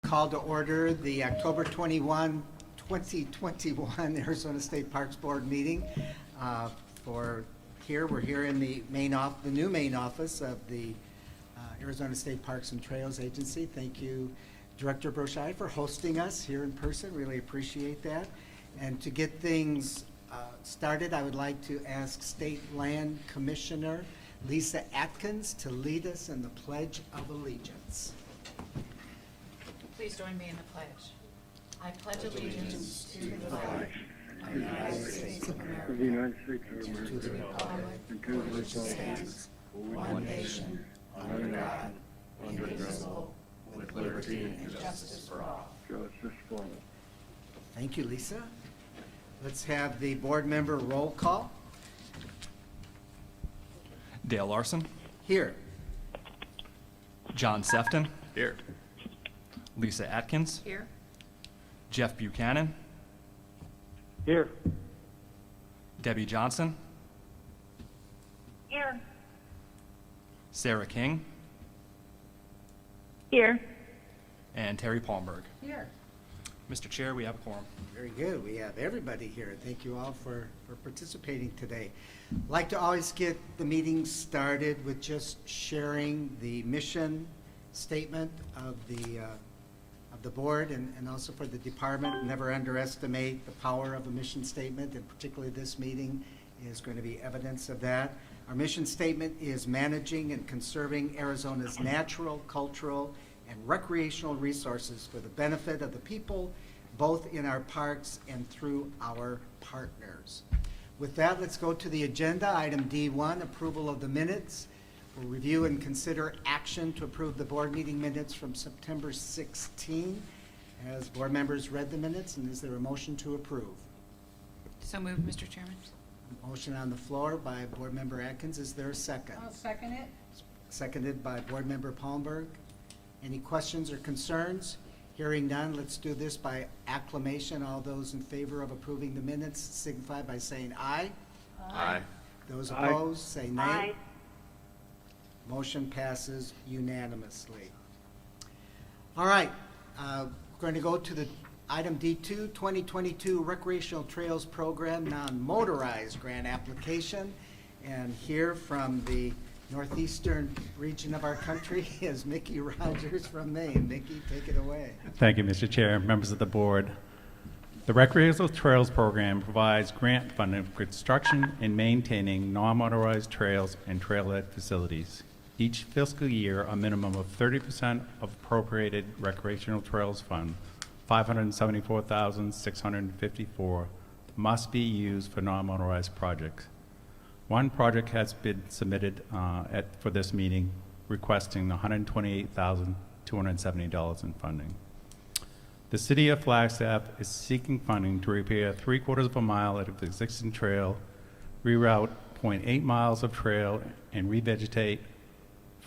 Call to order the October 21, 2021 Arizona State Parks Board meeting. We're here in the new main office of the Arizona State Parks and Trails Agency. Thank you, Director Broshai, for hosting us here in person. Really appreciate that. And to get things started, I would like to ask State Land Commissioner Lisa Atkins to lead us in the Pledge of Allegiance. Please join me in the pledge. I pledge allegiance to the flag of the United States of America, and to the republic for which it stands, one nation, under God, indivisible, with liberty and justice for all. Thank you, Lisa. Let's have the board member roll call. Dale Larson, Here. John Sefton, Here. Lisa Atkins, Here. Jeff Buchanan, Here. Debbie Johnson, Here. Sarah King, Here. and Terry Palmberg. Here. Mr. Chair, we have a quorum. Very good. We have everybody here. Thank you all for participating today. I'd like to always get the meeting started with just sharing the mission statement of the board and also for the department. Never underestimate the power of a mission statement, and particularly this meeting is going to be evidence of that. Our mission statement is managing and conserving Arizona's natural, cultural, and recreational resources for the benefit of the people, both in our parks and through our partners. With that, let's go to the agenda. Item D1, approval of the minutes. We'll review and consider action to approve the board meeting minutes from September 16. Has board members read the minutes, and is there a motion to approve? So moved, Mr. Chairman. Motion on the floor by board member Atkins. Is there a second? I'll second it. Seconded by board member Palmberg. Any questions or concerns? Hearing none, let's do this by acclamation. All those in favor of approving the minutes signify by saying aye. Aye. Those Aye. opposed, say nay. Aye. Motion passes unanimously. All right, we're going to go to the item D2, 2022 Recreational Trails Program Non-Motorized Grant Application. And here from the northeastern region of our country is Mickey Rogers from Maine. Mickey, take it away. Thank you, Mr. Chair, members of the board. The Recreational Trails Program provides grant funding for construction and maintaining non-motorized trails and trailhead facilities. Each fiscal year, a minimum of 30% of appropriated recreational trails fund, $574,654, must be used for non-motorized projects. One project has been submitted for this meeting requesting $128,270 in funding. The City of Flagstaff is seeking funding to repair 3/4 of a mile of existing trail, reroute 0.8 miles of trail, and revegetate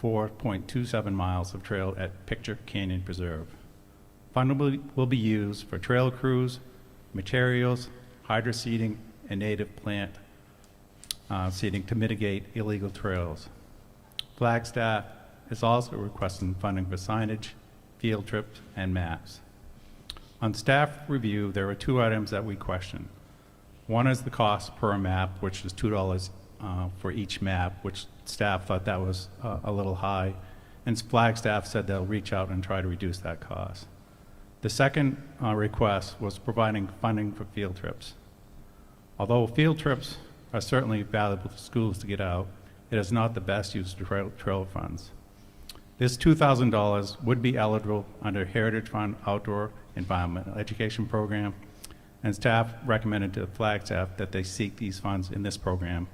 4.27 miles of trail at Picture Canyon Preserve. Funding will be used for trail crews, materials, hydro seeding, and native plant seeding to mitigate illegal trails. Flagstaff is also requesting funding for signage, field trips, and maps. On staff review, there are two items that we question. One is the cost per map, which is $2 for each map, which staff thought that was a little high, and Flagstaff said they'll reach out and try to reduce that cost. The second request was providing funding for field trips. Although field trips are certainly valuable to schools to get out, it is not the best use of trail funds. This $2,000 would be eligible under Heritage Fund Outdoor Environmental Education Program, and staff recommended to Flagstaff that they seek these funds in this program.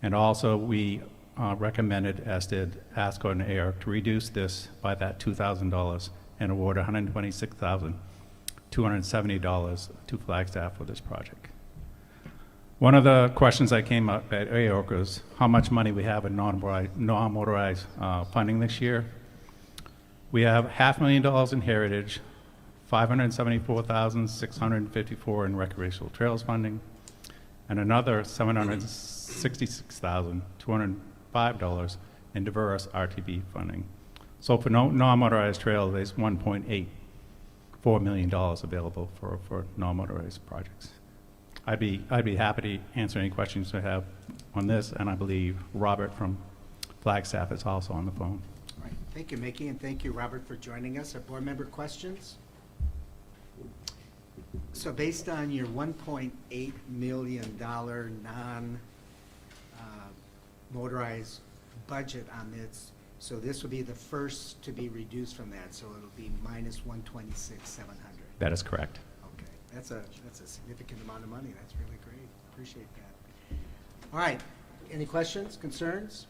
And also we recommended, as did ASCO and AIR, to reduce this by that $2,000 and award $126,270 to Flagstaff for this project. One of the questions that came up at AORC was how much money we have in non-motorized funding this year. We have $500,000 in Heritage, $574,654 in recreational trails funding, and another $766,205 in diverse RTB funding. So for non-motorized trail, there's $1.8 $4 million available for non-motorized projects. I'd be happy to answer any questions you have on this, and I believe Robert from Flagstaff is also on the phone. All right. Thank you, Mickey, and thank you, Robert, for joining us. Are board member questions? So based on your $1.8 million non-motorized budget on this, so this will be the first to be reduced from that, so it'll be minus 126,700. That is correct. Okay, that's a significant amount of money. That's really great. Appreciate that. All right, any questions, concerns?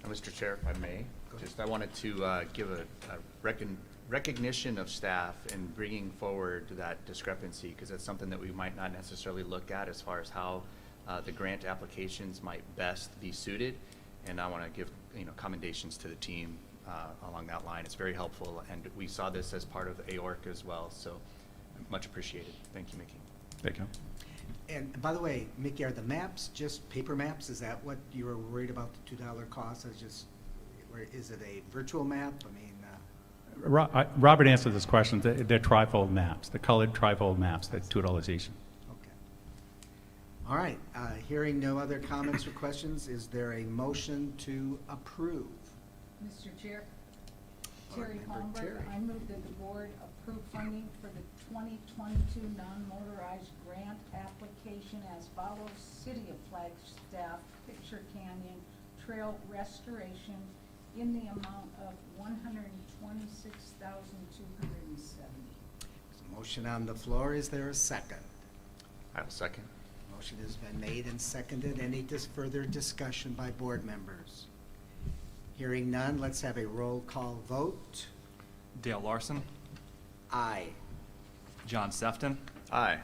Mr. Chair, if I may, Go I wanted to give a recognition of staff in bringing forward that discrepancy, because it's something that we might not necessarily look at as far as how the grant applications might best be suited. And I want to give commendations to the team along that line. It's very helpful, and we saw this as part of AORC as well, so much appreciated. Thank you, Mickey. Thank you. And by the way, Mickey, are the maps just paper maps? Is that what you were worried about, the $2 cost? Or is it a virtual map? I mean, Robert answered this question. They're trifold maps, the colored trifold maps, at $2 each. okay. All right, hearing no other comments or questions, is there a motion to approve? Mr. Chair, Board Terry Member Holmberg, Terry. I move that the board approve funding for the 2022 non-motorized grant application as follows. City of Flagstaff Picture Canyon Trail Restoration in the amount of $126,270. There's a motion on the floor. Is there a second? I will second. Motion has been made and seconded. Any further discussion by board members? Hearing none, let's have a roll call vote. Dale Larson, Aye. John Sefton, Aye.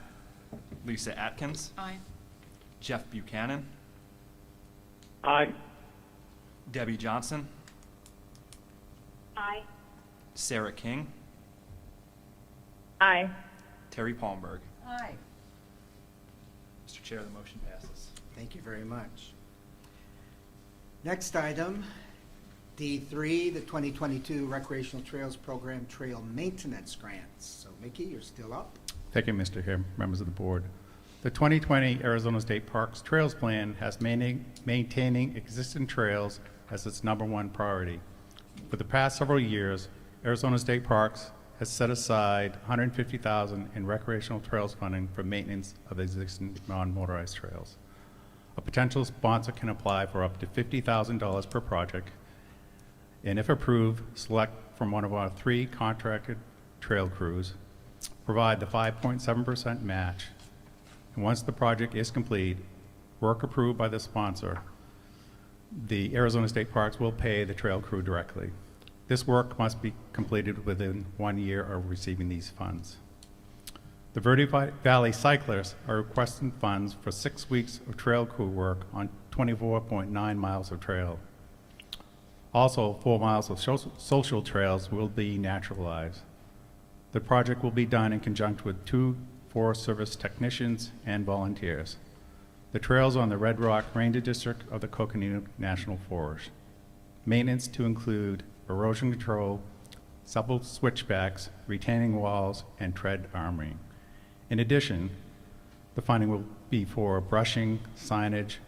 Lisa Atkins, Aye. Jeff Buchanan, Aye. Debbie Johnson, Aye. Sarah King, Aye. Terry Palmberg. Aye. Mr. Chair, the motion passes. Thank you very much. Next item, D3, the 2022 Recreational Trails Program Trail Maintenance Grants. So Mickey, you're still up. Thank you, Mr. Chair, members of the board. The 2020 Arizona State Parks Trails Plan has maintaining existing trails as its #1 priority. For the past several years, Arizona State Parks has set aside $150,000 in recreational trails funding for maintenance of existing non-motorized trails. A potential sponsor can apply for up to $50,000 per project, and if approved, select from one of our 3 contracted trail crews, provide the 5.7% match, and once the project is complete, work approved by the sponsor, the Arizona State Parks will pay the trail crew directly. This work must be completed within 1 year of receiving these funds. The Verde Valley cyclists are requesting funds for 6 weeks of trail crew work on 24.9 miles of trail. Also, 4 miles of social trails will be naturalized. The project will be done in conjunction with 2 Forest Service technicians and volunteers. The trails are on the Red Rock Ranger District of the Coconino National Forest. Maintenance to include erosion control, several switchbacks, retaining walls, and tread armoring. In addition, the funding will be for brushing, signage,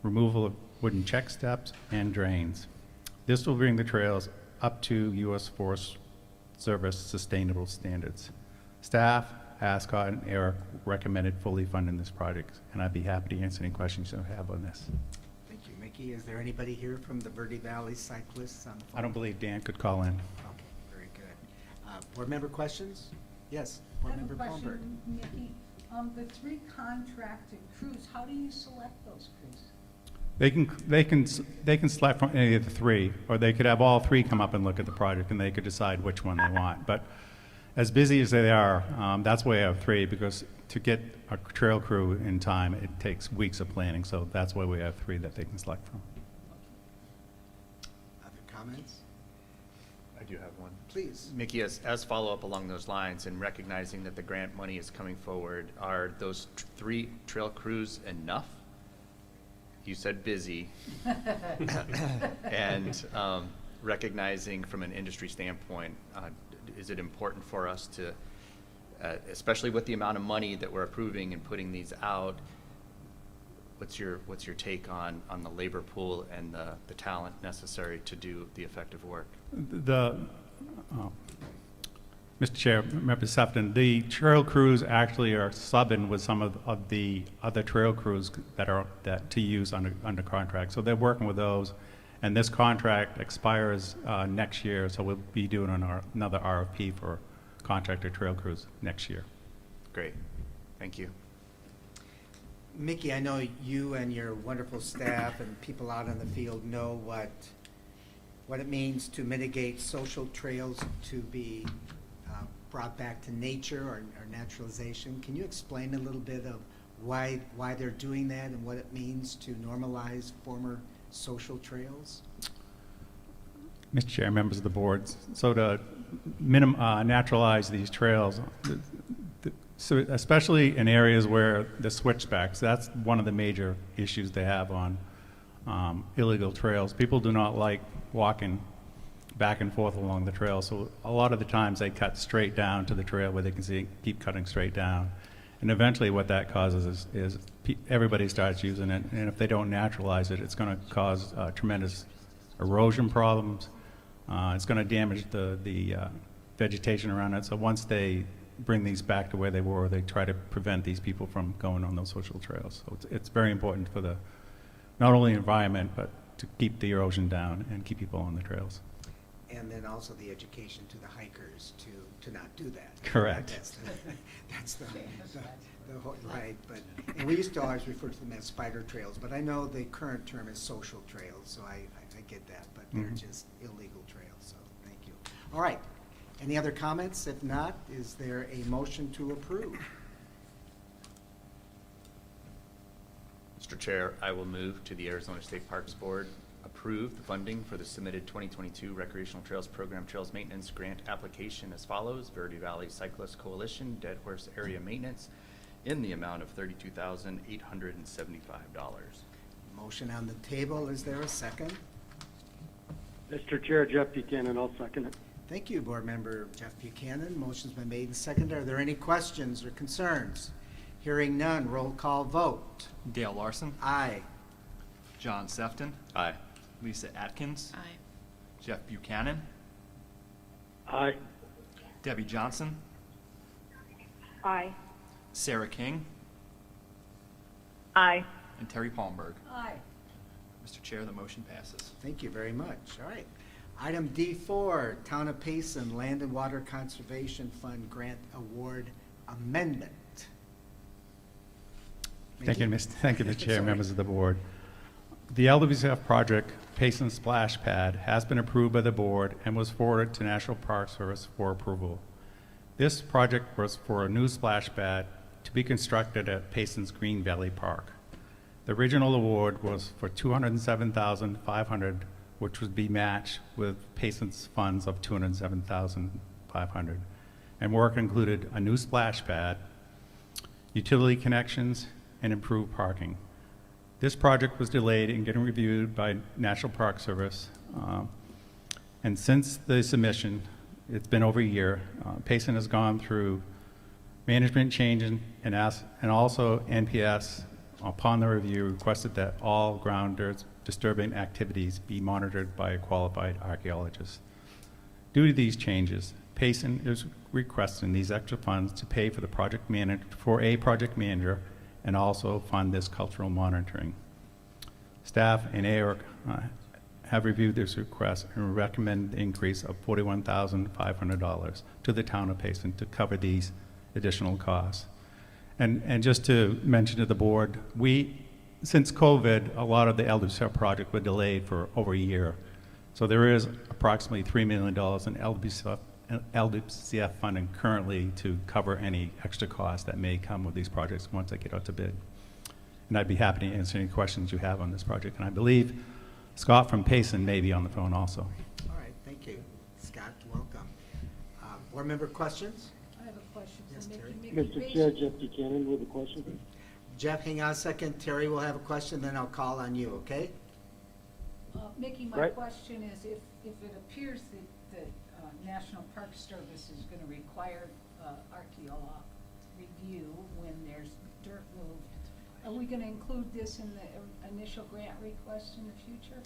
removal of wooden check steps, and drains. This will bring the trails up to U.S. Forest Service sustainable standards. Staff, Ascot, and Eric recommended fully funding this project, and I'd be happy to answer any questions you have on this. Thank you, Mickey. Is there anybody here from the Verde Valley cyclists on the phone? I don't believe Dan could call in. Okay, very good. Board member questions? Yes, I Board have a member Palmberg. question, Mickey. The 3 contracted crews, how do you select those crews? They can select from any of the 3, or they could have all 3 come up and look at the project, and they could decide which one they want. But as busy as they are, that's why I have 3, because to get a trail crew in time, it takes weeks of planning. So that's why we have 3 that they can select from. Other comments? I do have one. Please. Mickey, as follow-up along those lines and recognizing that the grant money is coming forward, are those 3 trail crews enough? You said busy. And recognizing from an industry standpoint, is it important for us to, especially with the amount of money that we're approving and putting these out, what's your take on the labor pool and the talent necessary to do the effective work? Mr. Chair, Member Sefton, the trail crews actually are subbing with some of the other trail crews that to use under contract. So they're working with those, and this contract expires next year. So we'll be doing another RFP for contractor trail crews next year. Great, thank you. Mickey, I know you and your wonderful staff and people out in the field know what it means to mitigate social trails to be brought back to nature or naturalization. Can you explain a little bit of why they're doing that and what it means to normalize former social trails? Mr. Chair, members of the board, so to naturalize these trails, so especially in areas where the switchbacks, that's one of the major issues they have on illegal trails. People do not like walking back and forth along the trail, so a lot of the times they cut straight down to the trail where they can keep cutting straight down. And eventually what that causes is everybody starts using it, and if they don't naturalize it, it's going to cause tremendous erosion problems. It's going to damage the vegetation around it. So once they bring these back to where they were, they try to prevent these people from going on those social trails. So it's very important for not only the environment, but to keep the erosion down and keep people on the trails. And then also the education to the hikers to not do that. Correct. That's the whole, right. But and we used to always refer to them as spider trails, but I know the current term is social trails, so I get that. But they're just illegal trails. So thank you. All right. Any other comments? If not, is there a motion to approve? Mr. Chair, I will move to the Arizona State Parks Board approve the funding for the submitted 2022 Recreational Trails Program Trails Maintenance Grant application as follows: Verde Valley Cyclist Coalition Dead Horse Area Maintenance in the amount of $32,875. Motion on the table. Is there a second? Mr. Chair, Jeff Buchanan, I'll second it. Thank you, Board Member Jeff Buchanan. Motion's been made and seconded. Are there any questions or concerns? Hearing none, roll call vote. Dale Larson, Aye. John Sefton, Aye. Lisa Atkins, Aye. Jeff Buchanan, Aye. Debbie Johnson, Aye. Sarah King, Aye. and Terry Palmberg. Aye. Mr. Chair, the motion passes. Thank you very much. All right. Item D4, Town of Payson Land and Water Conservation Fund Grant Award Amendment. Thank you, Mickey? Mr. Chair, Sorry. members of the board. The LWCF project, Payson Splash Pad, has been approved by the board and was forwarded to National Park Service for approval. This project was for a new splash pad to be constructed at Payson's Green Valley Park. The original award was for $207,500, which would be matched with Payson's funds of $207,500. And work included a new splash pad, utility connections, and improved parking. This project was delayed in getting reviewed by National Park Service, and since the submission, it's been over a year. Payson has gone through management change and also NPS, upon the review, requested that all ground disturbing activities be monitored by a qualified archaeologist. Due to these changes, Payson is requesting these extra funds to pay for a project manager and also fund this cultural monitoring. Staff and AORC have reviewed this request and recommend the increase of $41,500 to the town of Payson to cover these additional costs. And just to mention to the board, since COVID, a lot of the LWCF project were delayed for over a year. So there is approximately $3 million in LWCF funding currently to cover any extra costs that may come with these projects once they get out to bid. And I'd be happy to answer any questions you have on this project. And I believe Scott from Payson may be on the phone also. All right, thank you. Scott, welcome. Board member questions? I have a question Yes, for Terry. Mickey. Mr. Chair, Jeff Buchanan with a question. Jeff, hang on a second. Terry will have a question, then I'll call on you, okay? Mickey, my Right. question is, if it appears that National Park Service is gonna require, archaeological review when there's dirt moved. Are we gonna include this in the initial grant request in the future?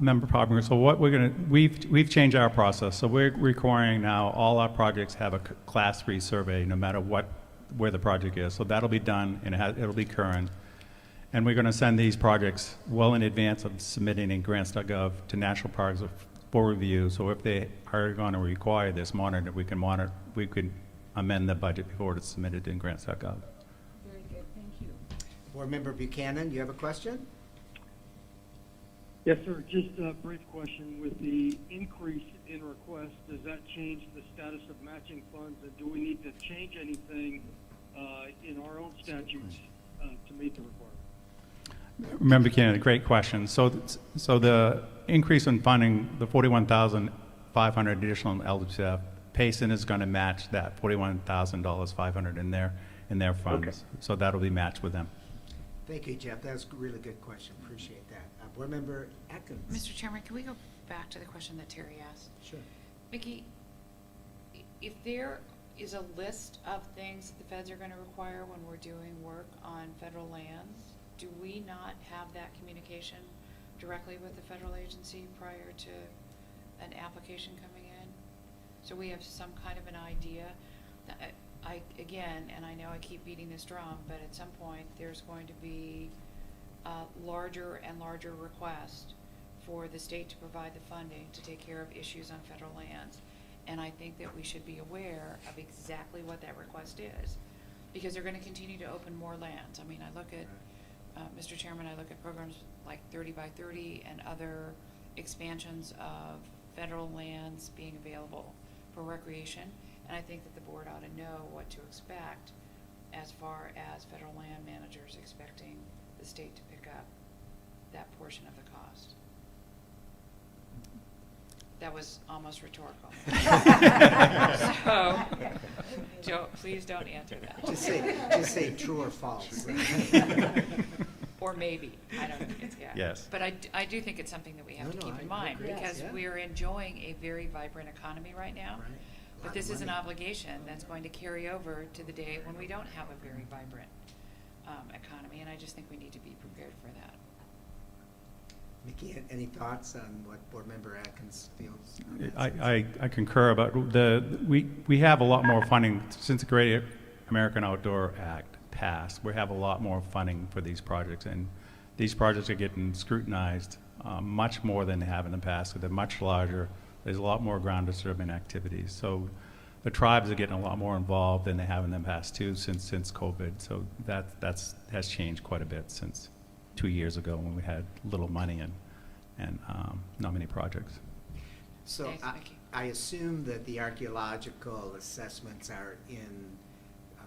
Member Popper, so what we've changed our process. So we're requiring now all our projects have a class 3 survey, no matter where the project is. So that'll be done, and it'll be current. And we're going to send these projects well in advance of submitting in grants.gov to national parks for review. So if they are going to require this monitored, we could amend the budget before it's submitted in grants.gov. Very good, thank you. Board Member Buchanan, you have a question? Yes, sir. Just a brief question. With the increase in requests, does that change the status of matching funds? And do we need to change anything in our own statutes to meet the requirement? Member Buchanan, great question. So the increase in funding, the $41,500 additional in LWCF, Payson is going to match that $41,500 in their funds. Okay. So that'll be matched with them. Thank you, Jeff. That's a really good question. Appreciate that. Board Member Atkins. Mr. Chairman, can we go back to the question that Terry asked? Sure. Mickey, if there is a list of things that the feds are going to require when we're doing work on federal lands, do we not have that communication directly with the federal agency prior to an application coming in? So we have some kind of an idea. Again, and I know I keep beating this drum, but at some point there's going to be larger and larger request for the state to provide the funding to take care of issues on federal lands. And I think that we should be aware of exactly what that request is, because they're going to continue to open more lands. I mean, I look at, Mr. Chairman, I look at programs like 30 by 30 and other expansions of federal lands being available for recreation. And I think that the board ought to know what to expect as far as federal land managers expecting the state to pick up that portion of the cost. That was almost rhetorical. So, please don't answer that. Just say true or false. Or maybe, I don't know. Yeah. Yes. But I do think it's something that we have to keep in mind, agree. because Yeah. we're enjoying a very vibrant economy right now. Right. But this is an obligation that's going to carry over to the day when we don't have a very vibrant economy, and I just think we need to be prepared for that. Mickey, any thoughts on what Board Member Atkins feels? on that? I concur, but we have a lot more funding since the Great American Outdoor Act passed. We have a lot more funding for these projects, and these projects are getting scrutinized much more than they have in the past. So they're much larger. There's a lot more ground disturbing activities. So the tribes are getting a lot more involved than they have in the past too since COVID. So that has changed quite a bit since 2 years ago when we had little money and not many projects. So Thanks, Mickey. I assume that the archaeological assessments are in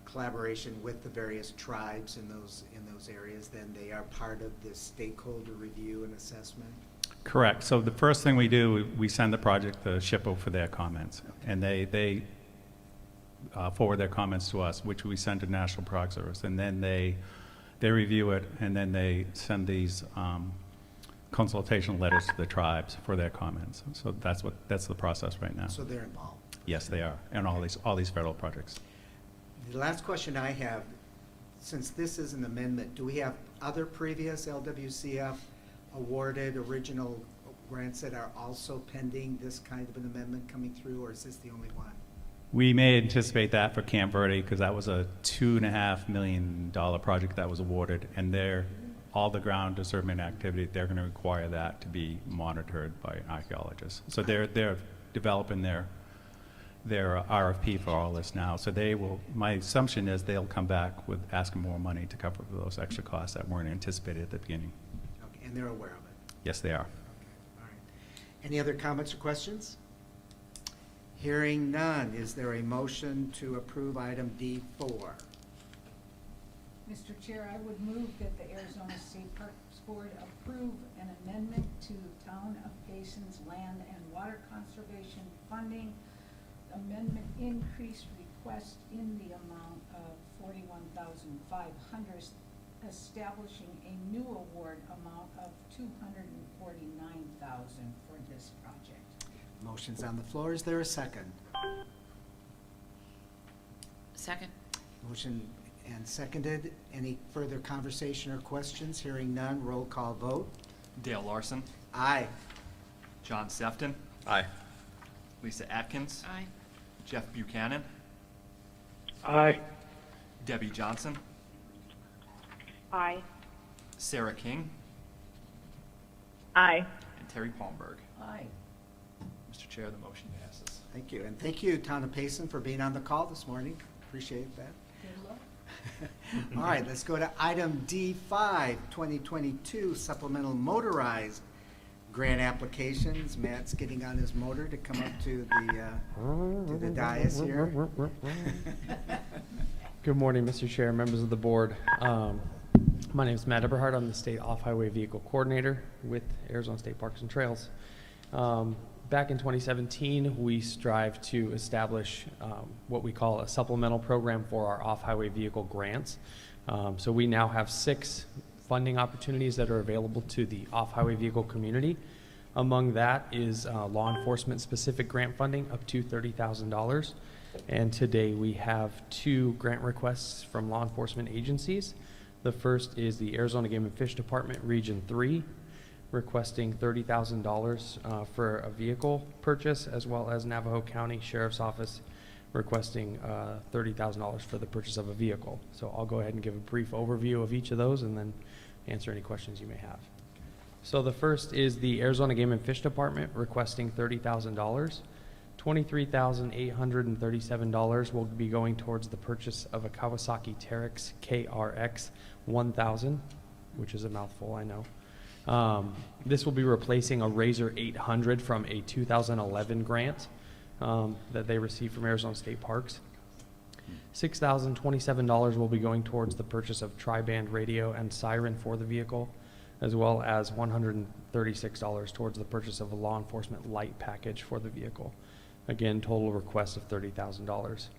collaboration with the various tribes in those areas, then they are part of the stakeholder review and assessment? Correct. So the first thing we do, we send the project to SHPO for their comments, and they forward their comments to us, which we send to National Park Service, and then they review it, and then they send these consultation letters to the tribes for their comments. So that's the process right now. So they're involved. Yes, they are, and all these federal projects. The last question I have, since this is an amendment, do we have other previous LWCF awarded original grants that are also pending this kind of an amendment coming through, or is this the only one? We may anticipate that for Camp Verde because that was a $2.5 million project that was awarded, and all the ground disturbing activity, they're going to require that to be monitored by archaeologists. So they're developing their RFP for all this now. So my assumption is they'll come back with asking more money to cover those extra costs that weren't anticipated at the beginning. Okay, and they're aware of it? Yes, they are. Okay, all right. Any other comments or questions? Hearing none, is there a motion to approve item D4? Mr. Chair, I would move that the Arizona State Parks Board approve an amendment to Town of Payson's land and water conservation funding amendment increase request in the amount of $41,500, establishing a new award amount of $249,000 for this project. Motion's on the floor. Is there a second? Second. Motion and seconded. Any further conversation or questions? Hearing none, roll call vote. Dale Larson, Aye. John Sefton, Aye. Lisa Atkins, Aye. Jeff Buchanan, Aye. Debbie Johnson, Aye. Sarah King, Aye. and Terry Palmberg. Aye. Mr. Chair, the motion passes. Thank you. And thank you, Town of Payson, for being on the call this morning. Appreciate that. Good luck. All right, let's go to item D5, 2022 supplemental motorized grant applications. Matt's getting on his motor to come up to the dais here. Good morning, Mr. Chair, members of the board. My name is Matt Eberhard. I'm the State Off-Highway Vehicle Coordinator with Arizona State Parks and Trails. Back in 2017, we strive to establish what we call a supplemental program for our off-highway vehicle grants. So we now have 6 funding opportunities that are available to the off-highway vehicle community. Among that is law enforcement specific grant funding up to $30,000. And today we have 2 grant requests from law enforcement agencies. The first is the Arizona Game and Fish Department Region 3, requesting $30,000 for a vehicle purchase, as well as Navajo County Sheriff's Office requesting $30,000 for the purchase of a vehicle. So I'll go ahead and give a brief overview of each of those and then answer any questions you may have. So the first is the Arizona Game and Fish Department requesting $30,000. $23,837 will be going towards the purchase of a Kawasaki Teryx KRX 1000, which is a mouthful, I know. This will be replacing a Razor 800 from a 2011 grant that they received from Arizona State Parks. $6,027 will be going towards the purchase of tri-band radio and siren for the vehicle, as well as $136 towards the purchase of a law enforcement light package for the vehicle. Again, total request of $30,000.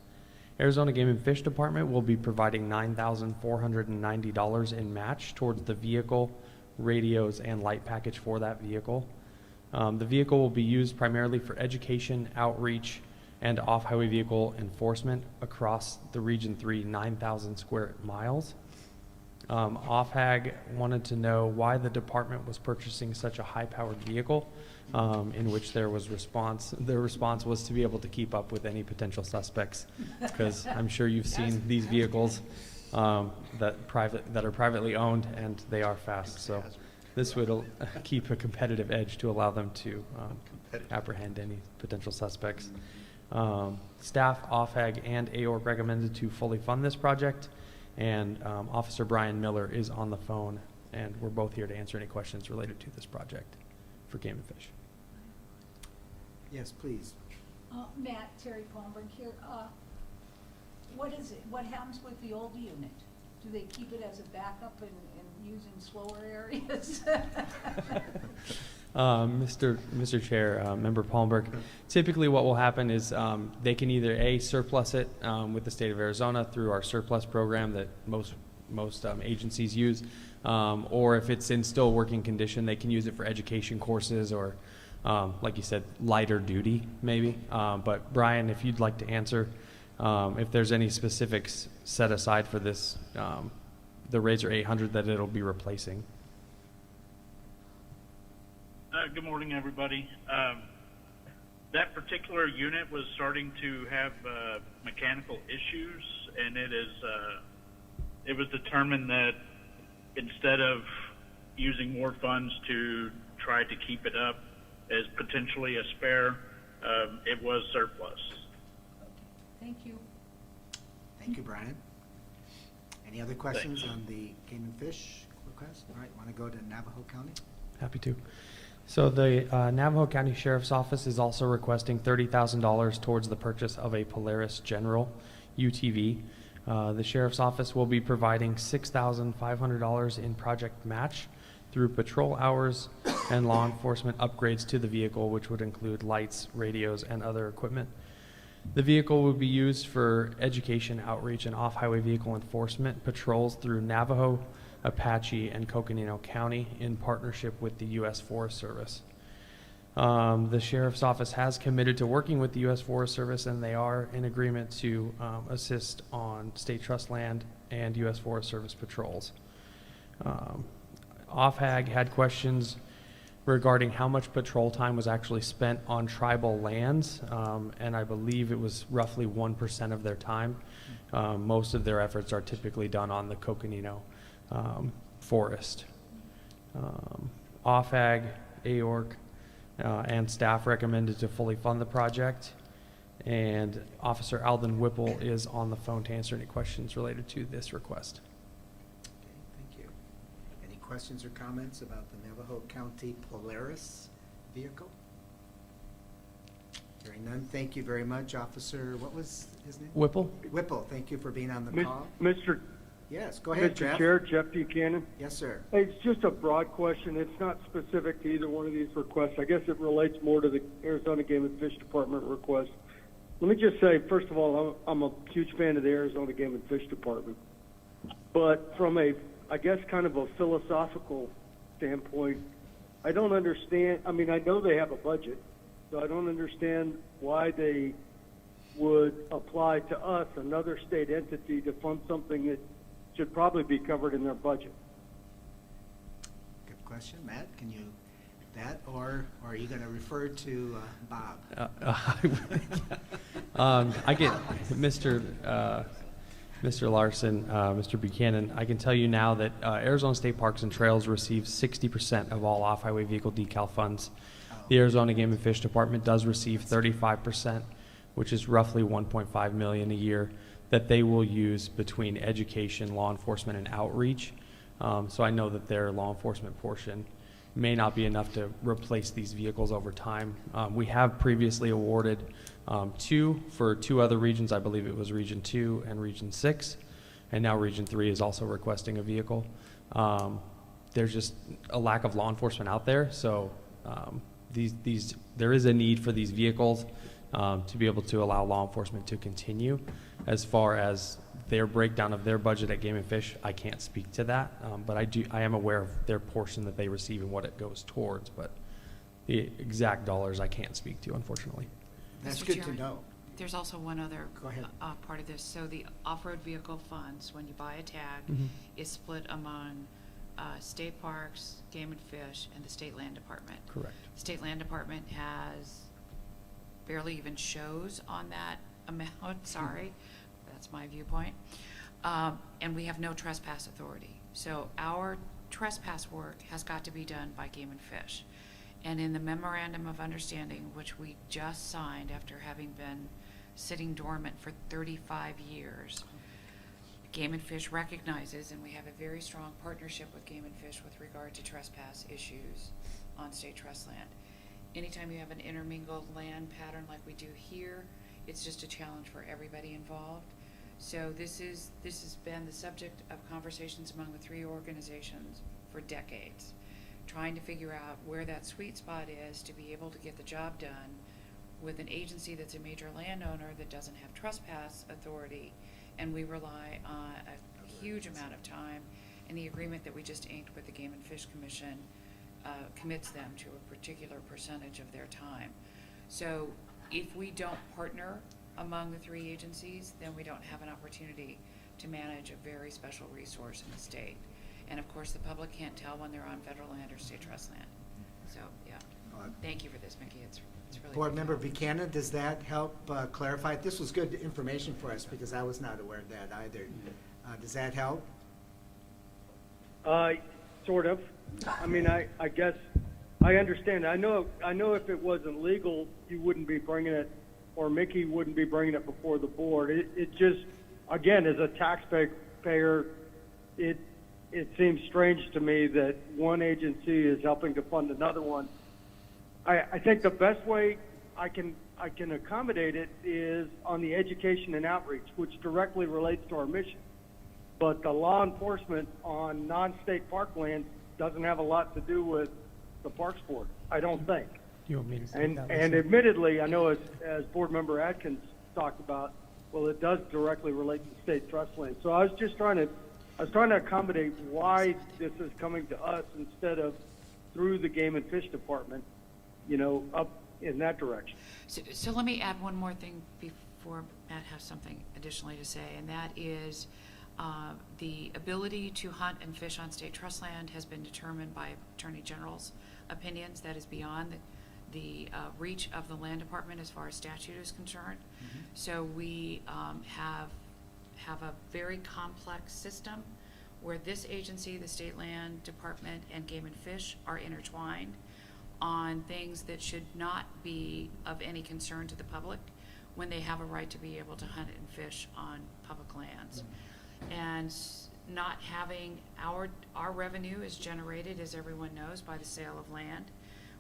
Arizona Game and Fish Department will be providing $9,490 in match towards the vehicle, radios, and light package for that vehicle. The vehicle will be used primarily for education, outreach, and off-highway vehicle enforcement across the Region 3 9,000 square miles. OFHAG wanted to know why the department was purchasing such a high-powered vehicle, in which their response was to be able to keep up with any potential suspects, because I'm sure you've seen these vehicles that are privately owned, and they are fast. So this would keep a competitive edge to allow them to apprehend any potential suspects. Staff, OFHAG, and AORC recommended to fully fund this project, and Officer Brian Miller is on the phone, and we're both here to answer any questions related to this project for Game and Fish. Yes, please. Matt, Terry Palmberg here. What is it? What happens with the old unit? Do they keep it as a backup and use in slower areas? Mr. Chair, Member Palmberg, typically what will happen is they can either surplus it with the state of Arizona through our surplus program that most agencies use, or if it's in still working condition, they can use it for education courses or, like you said, lighter duty maybe. But Brian, if you'd like to answer, if there's any specifics set aside for this, the Razor 800 that it'll be replacing. Good morning, everybody. That particular unit was starting to have mechanical issues, and it was determined that instead of using more funds to try to keep it up as potentially a spare, it was surplus. Thank you. Thank you, Brian. Any other questions on the Game and Fish request? All right, want to go to Navajo County? Happy to. So the Navajo County Sheriff's Office is also requesting $30,000 towards the purchase of a Polaris General UTV. The Sheriff's Office will be providing $6,500 in project match through patrol hours and law enforcement upgrades to the vehicle, which would include lights, radios, and other equipment. The vehicle will be used for education, outreach, and off-highway vehicle enforcement patrols through Navajo, Apache, and Coconino County in partnership with the U.S. Forest Service. The sheriff's office has committed to working with the U.S. Forest Service, and they are in agreement to assist on state trust land and U.S. Forest Service patrols. OFHAG had questions regarding how much patrol time was actually spent on tribal lands, and I believe it was roughly 1% of their time. Most of their efforts are typically done on the Coconino forest. OFHAG, AORC, and staff recommended to fully fund the project, and Officer Alden Whipple is on the phone to answer any questions related to this request. Okay, thank you. Any questions or comments about the Navajo County Polaris vehicle? Hearing none, thank you very much, Officer, what was his name? Whipple? Whipple, thank you for being on the call. Mr. Yes, go ahead, Mr. Jeff. Chair, Jeff Buchanan. Yes, sir. Hey, it's just a broad question. It's not specific to either one of these requests. I guess it relates more to the Arizona Game and Fish Department request. Let me just say, first of all, I'm a huge fan of the Arizona Game and Fish Department. But from a, I guess, kind of a philosophical standpoint, I don't understand. I mean, I know they have a budget, so I don't understand why they would apply to us, another state entity, to fund something that should probably be covered in their budget. Good question. Matt, can you, that, or are you going to refer to Bob? I get Mr. Larson, Mr. Buchanan. I can tell you now that Arizona State Parks and Trails receives 60% of all off-highway vehicle decal funds. The Arizona Game and Fish Department does receive 35%, which is roughly $1.5 million a year, that they will use between education, law enforcement, and outreach. So I know that their law enforcement portion may not be enough to replace these vehicles over time. We have previously awarded two for two other regions. I believe it was Region 2 and Region 6, and now Region 3 is also requesting a vehicle. There's just a lack of law enforcement out there, so there is a need for these vehicles to be able to allow law enforcement to continue. As far as their breakdown of their budget at Game and Fish, I can't speak to that, but I am aware of their portion that they receive and what it goes towards, but the exact dollars I can't speak to, unfortunately. That's Mr. good to Chairman, know. There's also one other Go ahead. part of this. So the off-road vehicle funds, when you buy a tag, is split among state parks, Game and Fish, and the State Land Department. Correct. The State Land Department has barely even shows on that amount, sorry, that's my viewpoint. And we have no trespass authority. So our trespass work has got to be done by Game and Fish. And in the memorandum of understanding, which we just signed after having been sitting dormant for 35 years, Game and Fish recognizes, and we have a very strong partnership with Game and Fish with regard to trespass issues on state trust land. Anytime you have an intermingled land pattern like we do here, it's just a challenge for everybody involved. So this has been the subject of conversations among the three organizations for decades, trying to figure out where that sweet spot is to be able to get the job done with an agency that's a major landowner that doesn't have trespass authority, and we rely on a huge amount of time, and the agreement that we just inked with the Game and Fish Commission commits them to a particular percentage of their time. So if we don't partner among the three agencies, then we don't have an opportunity to manage a very special resource in the state. And of course, the public can't tell when they're on federal land or state trust land. So, yeah, thank you for this, Mickey. It's really Board good Member job. Buchanan, does that help clarify? This was good information for us because I was not aware of that either. Does that help? Sort of. I mean, I guess I understand. I know if it wasn't legal, you wouldn't be bringing it, or Mickey wouldn't be bringing it before the board. It just, again, as a taxpayer, it seems strange to me that one agency is helping to fund another one. I think the best way I can accommodate it is on the education and outreach, which directly relates to our mission. But the law enforcement on non-state parklands doesn't have a lot to do with the Parks Board, I don't think. You want me to say And that? admittedly, I know as Board Member Atkins talked about, well, it does directly relate to state trust land. So I was trying to accommodate why this is coming to us instead of through the Game and Fish Department. up in that direction. So let me add one more thing before Matt has something additionally to say, and that is the ability to hunt and fish on state trust land has been determined by Attorney General's opinions. That is beyond the reach of the Land Department as far as statute is concerned. So we have a very complex system where this agency, the State Land Department, and Game and Fish are intertwined on things that should not be of any concern to the public when they have a right to be able to hunt and fish on public lands. And not having our revenue is generated, as everyone knows, by the sale of land.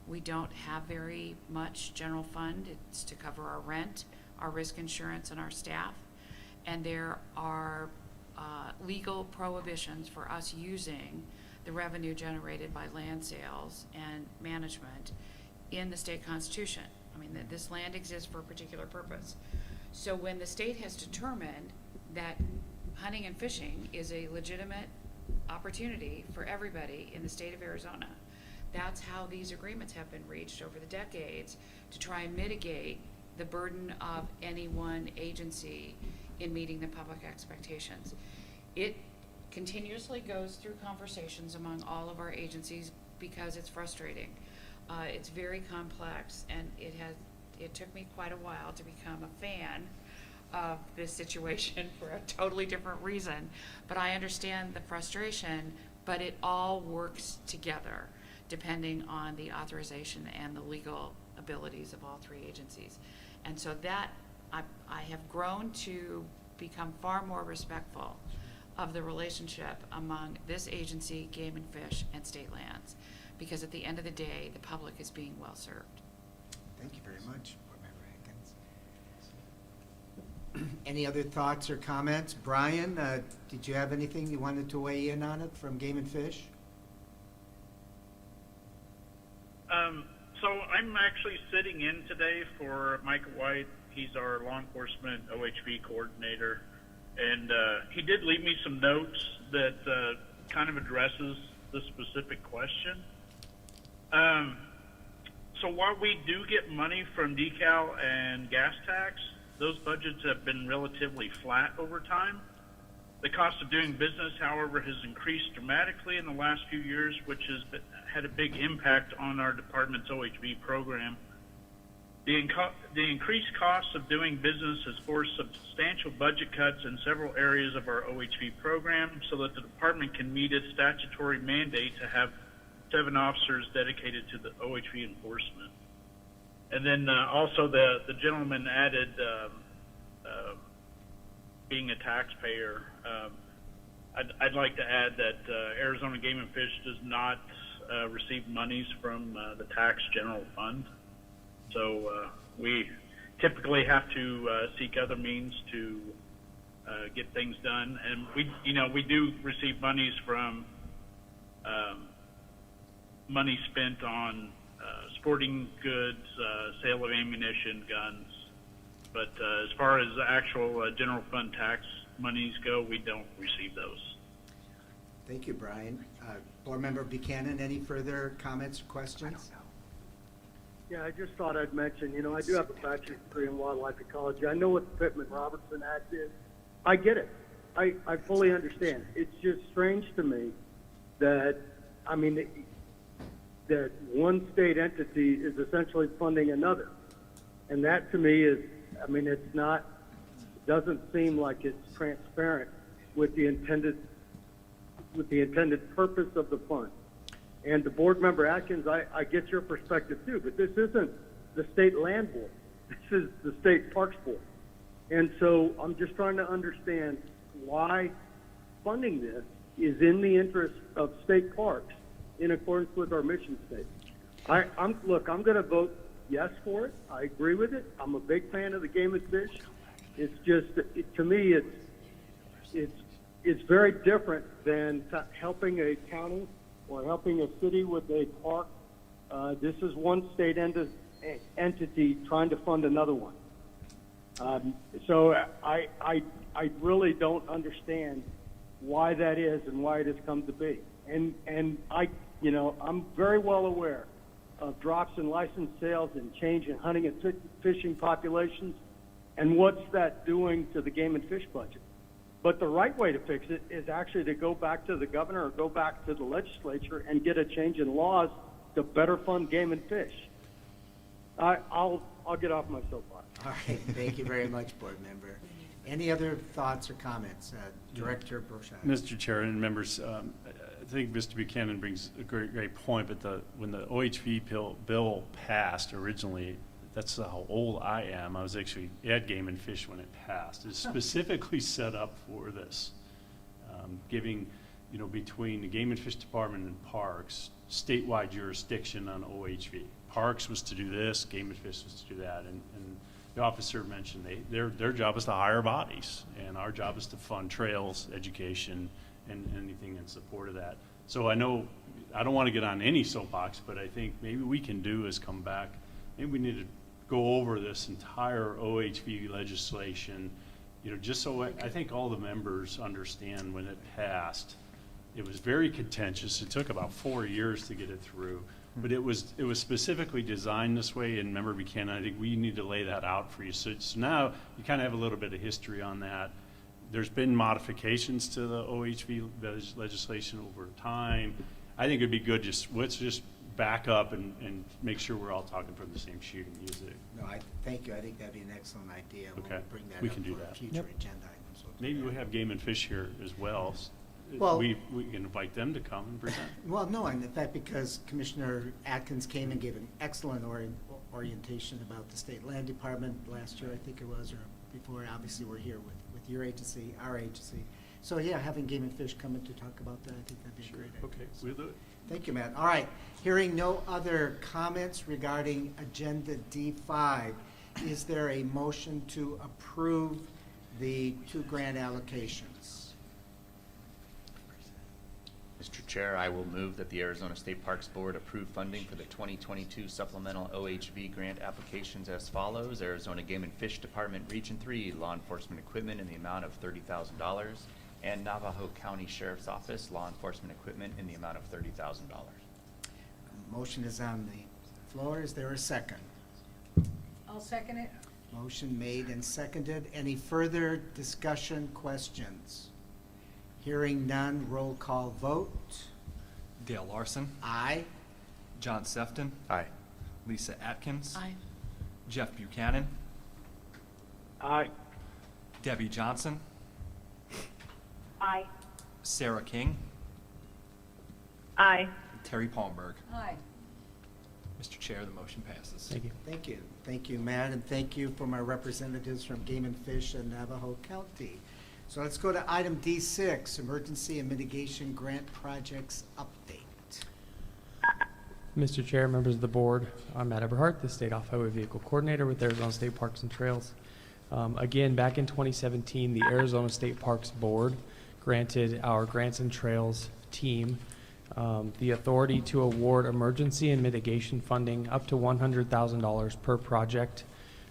We don't have very much general fund. It's to cover our rent, our risk insurance, and our staff. And there are legal prohibitions for us using the revenue generated by land sales and management in the state constitution. I mean, this land exists for a particular purpose. So when the state has determined that hunting and fishing is a legitimate opportunity for everybody in the state of Arizona, that's how these agreements have been reached over the decades to try and mitigate the burden of any one agency in meeting the public expectations. It continuously goes through conversations among all of our agencies because it's frustrating. It's very complex, and it took me quite a while to become a fan of this situation for a totally different reason. But I understand the frustration, but it all works together depending on the authorization and the legal abilities of all three agencies. And so that I have grown to become far more respectful of the relationship among this agency, Game and Fish, and state lands, because at the end of the day, the public is being well served. Thank you very much, Board Member Atkins. Any other thoughts or comments? Brian, did you have anything you wanted to weigh in on it from Game and Fish? So I'm actually sitting in today for Micah White. He's our law enforcement OHV coordinator. And he did leave me some notes that kind of addresses the specific question. So while we do get money from decal and gas tax, those budgets have been relatively flat over time. The cost of doing business, however, has increased dramatically in the last few years, which has had a big impact on our department's OHV program. The increased cost of doing business has forced substantial budget cuts in several areas of our OHV program so that the department can meet its statutory mandate to have 7 officers dedicated to the OHV enforcement. And then also the gentleman added being a taxpayer. I'd like to add that Arizona Game and Fish does not receive monies from the tax general fund. So we typically have to seek other means to get things done, and we do receive monies from money spent on sporting goods, sale of ammunition, guns. But as far as actual general fund tax monies go, we don't receive those. Thank you, Brian. Board Member Buchanan, any further comments or questions? Yeah, I just thought I'd mention, I do have a bachelor's degree in wildlife ecology. I know what the Pittman-Robertson Act is. I get it. I fully understand. It's just strange to me that, that one state entity is essentially funding another. And that to me is, doesn't seem like it's transparent with the intended purpose of the fund. And to Board Member Atkins, I get your perspective too, but this isn't the State Land Board. This is the State Parks Board. And so I'm just trying to understand why funding this is in the interest of state parks in accordance with our mission statement. I'm going to vote yes for it. I agree with it. I'm a big fan of the Game and Fish. It's just, to me, it's very different than helping a county or helping a city with a park. This is one state entity trying to fund another one. So I really don't understand why that is and why it has come to be. And I'm very well aware of drops in license sales and change in hunting and fishing populations, and what's that doing to the game and fish budget? But the right way to fix it is actually to go back to the governor or go back to the legislature and get a change in laws to better fund game and fish. I'll get off my soapbox. All right, thank you very much, board member. Any other thoughts or comments? Director Brochard. Mr. Chair and members, I think Mr. Buchanan brings a great point, but when the OHV bill passed originally, that's how old I am. I was actually at Game and Fish when it passed. It's specifically set up for this, giving, between the Game and Fish Department and Parks, statewide jurisdiction on OHV. Parks was to do this, Game and Fish was to do that, and the officer mentioned their job is to hire bodies, and our job is to fund trails, education, and anything in support of that. So I know, I don't want to get on any soapbox, but I think maybe we can do is come back, maybe we need to go over this entire OHV legislation, just so I think all the members understand when it passed. It was very contentious. It took about 4 years to get it through, but it was specifically designed this way. And Member Buchanan, I think we need to lay that out for you. So now you kind of have a little bit of history on that. There's been modifications to the OHV legislation over time. I think it'd be good let's just back up and make sure we're all talking from the same sheet and use it. No, thank you. I think that'd be an excellent idea. Okay, We'll bring that we up can do for that. future agenda items. We'll do Maybe that. we have Game and Fish here as well. Well- we can invite them to come and present. Well, no, and in fact, because Commissioner Atkins came and gave an excellent orientation about the state land department last year, I think it was, or before. Obviously, we're here with your agency, our agency. So yeah, having Game and Fish come in to talk about that, I think that'd be a great idea. Okay, we'll do it. Thank you, Matt. All right, hearing no other comments regarding Agenda D5, is there a motion to approve the 2 grant allocations? Mr. Chair, I will move that the Arizona State Parks Board approve funding for the 2022 supplemental OHV grant applications as follows. Arizona Game and Fish Department Region 3 law enforcement equipment in the amount of $30,000, and Navajo County Sheriff's Office law enforcement equipment in the amount of $30,000. Motion is on the floor. Is there a second? I'll second it. Motion made and seconded. Any further discussion, questions? Hearing none, roll call vote. Dale Larson, Aye. John Sefton, Aye. Lisa Atkins, Aye. Jeff Buchanan, Aye. Debbie Johnson, Aye. Sarah King, Aye. Terry Palmberg. Aye. Mr. Chair, the motion passes. Thank you. Thank you. Thank you, Matt, and thank you from our representatives from Game and Fish and Navajo County. So let's go to item D6, Emergency and Mitigation Grant Projects Update. Mr. Chair, members of the board, I'm Matt Eberhardt, the State Off-Highway Vehicle Coordinator with Arizona State Parks and Trails. Again, back in 2017, the Arizona State Parks Board granted our Grants and Trails team the authority to award emergency and mitigation funding up to $100,000 per project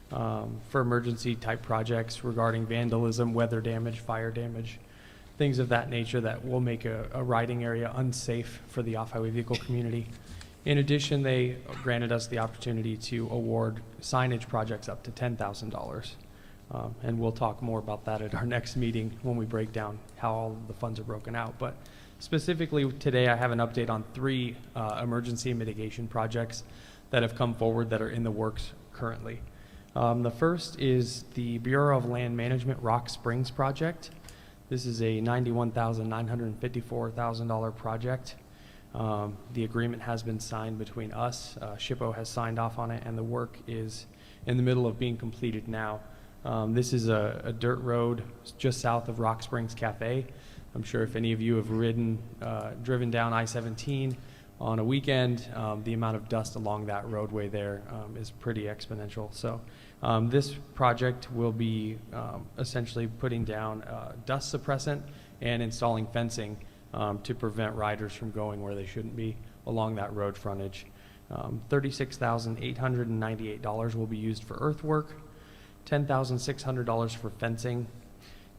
for emergency type projects regarding vandalism, weather damage, fire damage, things of that nature that will make a riding area unsafe for the off-highway vehicle community. In addition, they granted us the opportunity to award signage projects up to $10,000. And we'll talk more about that at our next meeting when we break down how all of the funds are broken out. But specifically today, I have an update on 3 emergency mitigation projects that have come forward that are in the works currently. The first is the Bureau of Land Management Rock Springs project. This is a $91,954,000 project. The agreement has been signed between us. SHPO has signed off on it, and the work is in the middle of being completed now. This is a dirt road just south of Rock Springs Cafe. I'm sure if any of you have driven down I-17 on a weekend, the amount of dust along that roadway there is pretty exponential. So this project will be essentially putting down dust suppressant and installing fencing to prevent riders from going where they shouldn't be along that road frontage. $36,898 will be used for earthwork, $10,600 for fencing,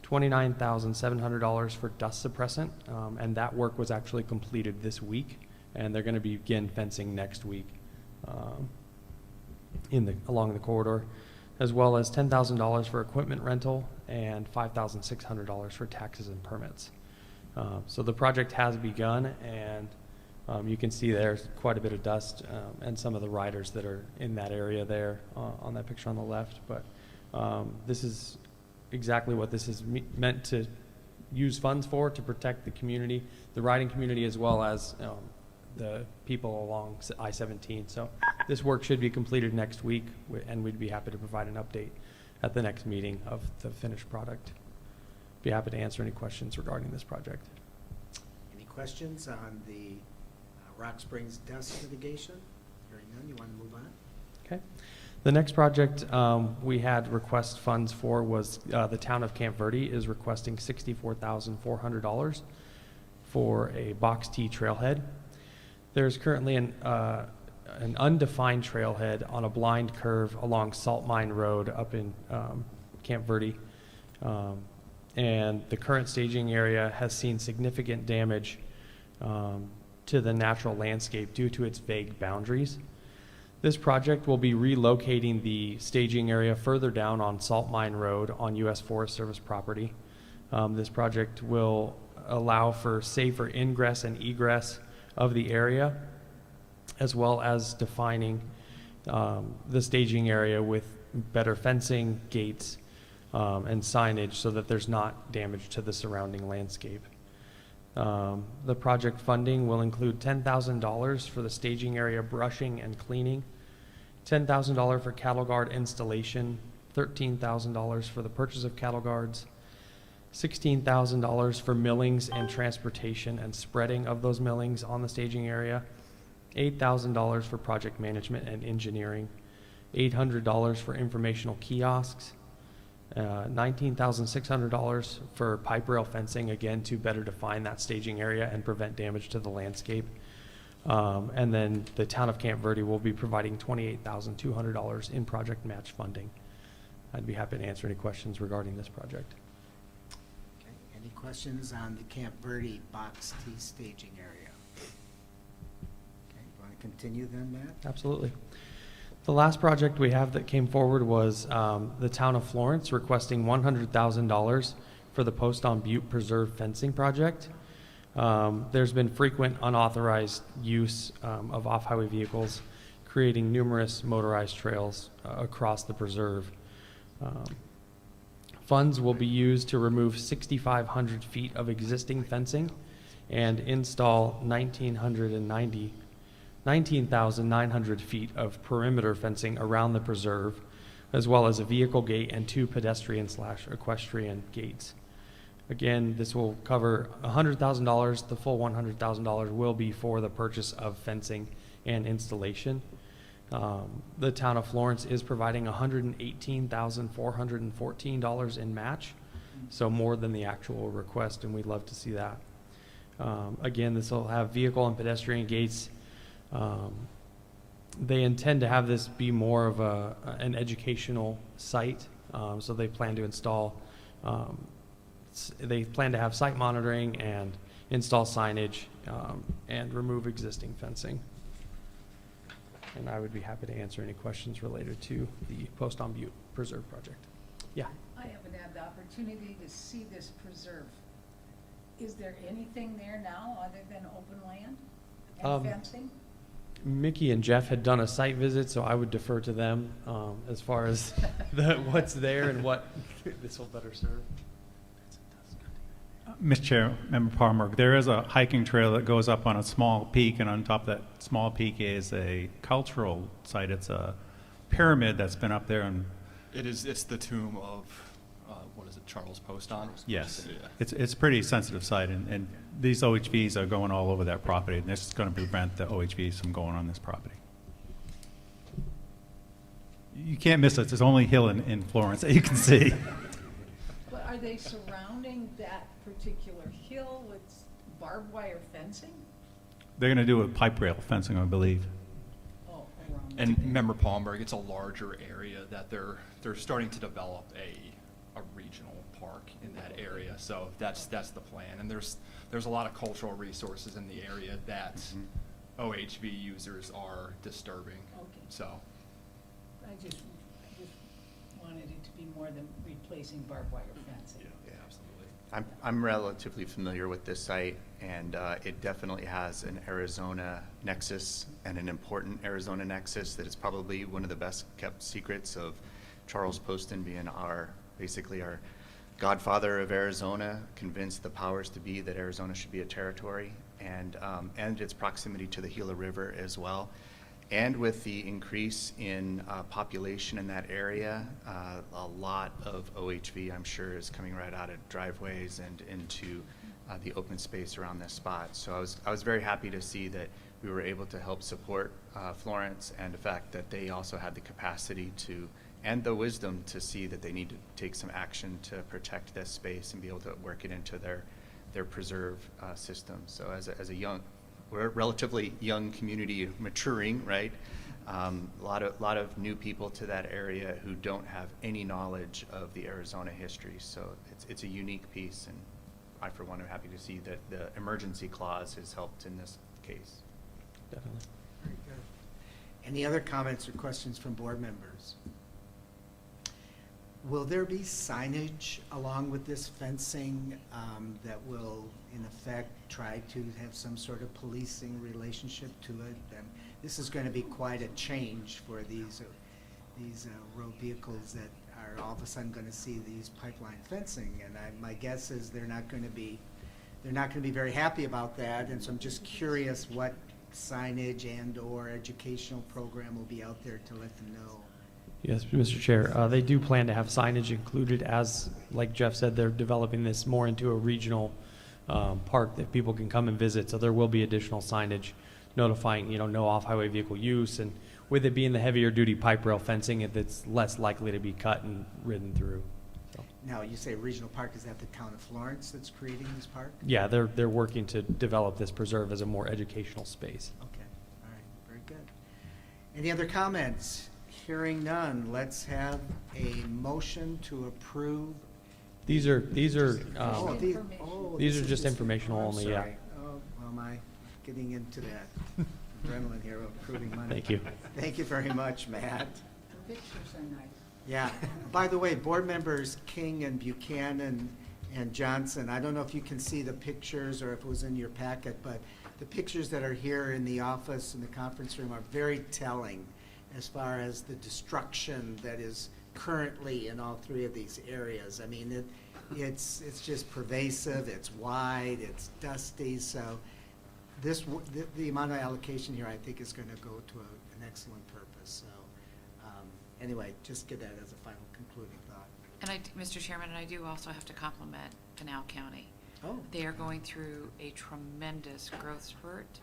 $29,700 for dust suppressant, and that work was actually completed this week, and they're going to begin fencing next week. along the corridor, as well as $10,000 for equipment rental and $5,600 for taxes and permits. So the project has begun, and you can see there's quite a bit of dust and some of the riders that are in that area there on that picture on the left. But this is exactly what this is meant to use funds for, to protect the community, the riding community, as well as the people along I-17. So this work should be completed next week, and we'd be happy to provide an update at the next meeting of the finished product. Be happy to answer any questions regarding this project. Any questions on the Rock Springs dust mitigation? Hearing none, you want to move on? Okay. The next project we had request funds for was the town of Camp Verde is requesting $64,400 for a box T trailhead. There's currently an undefined trailhead on a blind curve along Salt Mine Road up in Camp Verde. And the current staging area has seen significant damage to the natural landscape due to its vague boundaries. This project will be relocating the staging area further down on Salt Mine Road on U.S. Forest Service property. This project will allow for safer ingress and egress of the area, as well as defining the staging area with better fencing, gates, and signage so that there's not damage to the surrounding landscape. The project funding will include $10,000 for the staging area brushing and cleaning, $10,000 for cattle guard installation, $13,000 for the purchase of cattle guards, $16,000 for millings and transportation and spreading of those millings on the staging area, $8,000 for project management and engineering, $800 for informational kiosks, $19,600 for pipe rail fencing, again, to better define that staging area and prevent damage to the landscape. And then the town of Camp Verde will be providing $28,200 in project match funding. I'd be happy to answer any questions regarding this project. Okay. Any questions on the Camp Verde box T staging area? Okay, you want to continue then, Matt? Absolutely. The last project we have that came forward was the town of Florence requesting $100,000 for the Post on Butte Preserve fencing project. There's been frequent unauthorized use of off-highway vehicles, creating numerous motorized trails across the preserve. Funds will be used to remove 6,500 feet of existing fencing and install 19,900 feet of perimeter fencing around the preserve, as well as a vehicle gate and 2 pedestrian/equestrian gates. Again, this will cover $100,000. The full $100,000 will be for the purchase of fencing and installation. The town of Florence is providing $118,414 in match, so more than the actual request, and we'd love to see that. Again, this will have vehicle and pedestrian gates. They intend to have this be more of an educational site, so they plan to install, they plan to have site monitoring and install signage and remove existing fencing. And I would be happy to answer any questions related to the Post on Butte Preserve project. Yeah. I haven't had the opportunity to see this preserve. Is there anything there now other than open land and fencing? Mickey and Jeff had done a site visit, so I would defer to them as far as what's there and what this will better serve. Mr. Chair, Member Palmer, there is a hiking trail that goes up on a small peak, and on top of that small peak is a cultural site. It's a pyramid that's been up there. And It's the tomb of, what is it, Charles Poston? yes, Yeah. it's a pretty sensitive site, and these OHVs are going all over that property, and this is going to prevent the OHVs from going on this property. You can't miss it. There's only hill in Florence that you can see. But are they surrounding that particular hill with barbed wire fencing? They're going to do a pipe rail fencing, I believe. Oh, around. And Member Palmberg, it's a larger area that they're starting to develop a regional park in that area. So that's the plan. And there's a lot of cultural resources in the area that OHV users are disturbing. So, I just wanted it to be more than replacing barbed wire fencing. yeah, absolutely. I'm relatively familiar with this site, and it definitely has an Arizona nexus, and an important Arizona nexus that is probably one of the best kept secrets of Charles Poston being basically our godfather of Arizona, convinced the powers to be that Arizona should be a territory, and its proximity to the Gila River as well. And with the increase in population in that area, a lot of OHV, I'm sure, is coming right out of driveways and into the open space around this spot. So I was very happy to see that we were able to help support Florence, and the fact that they also had the capacity to, and the wisdom to see that they need to take some action to protect this space and be able to work it into their preserve system. So as a we're a relatively young community, maturing, right? A lot of new people to that area who don't have any knowledge of the Arizona history. So it's a unique piece, and I, for one, am happy to see that the emergency clause has helped in this case. Definitely. Very good. Any other comments or questions from board members? Will there be signage along with this fencing that will, in effect, try to have some sort of policing relationship to it? This is going to be quite a change for these road vehicles that are all of a sudden going to see these pipeline fencing, and my guess is they're not going to be very happy about that. And so I'm just curious what signage and/or educational program will be out there to let them know. Yes, Mr. Chair. They do plan to have signage included, as, like Jeff said, they're developing this more into a regional park that people can come and visit. So there will be additional signage notifying, no off-highway vehicle use, and with it being the heavier duty pipe rail fencing, it's less likely to be cut and ridden through. So, Now, you say regional park, is that the town of Florence that's creating this park? yeah, they're working to develop this preserve as a more educational space. Okay, all right, very good. Any other comments? Hearing none, let's have a motion to approve. These are these this is are just informational I'm only. sorry. Yeah. Oh, well, am I getting into that adrenaline here of approving money? Thank you. Thank you very much, Matt. The pictures are nice. Yeah. By the way, board members King and Buchanan and Johnson, I don't know if you can see the pictures or if it was in your packet, but the pictures that are here in the office in the conference room are very telling as far as the destruction that is currently in all three of these areas. I mean, it's just pervasive, it's wide, it's dusty, so the amount of allocation here, I think, is going to go to an excellent purpose. So anyway, just get that as a final concluding thought. And Mr. Chairman, and I do also have to compliment Pinal County. Oh. They are going through a tremendous growth spurt,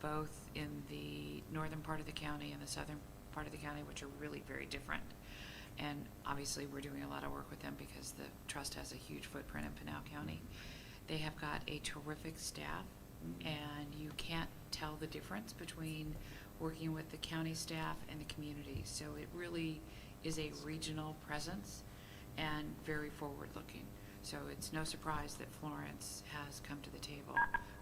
both in the northern part of the county and the southern part of the county, which are really very different. And obviously, we're doing a lot of work with them because the trust has a huge footprint in Pinal County. They have got a terrific staff, and you can't tell the difference between working with the county staff and the community. So it really is a regional presence and very forward-looking. So it's no surprise that Florence has come to the table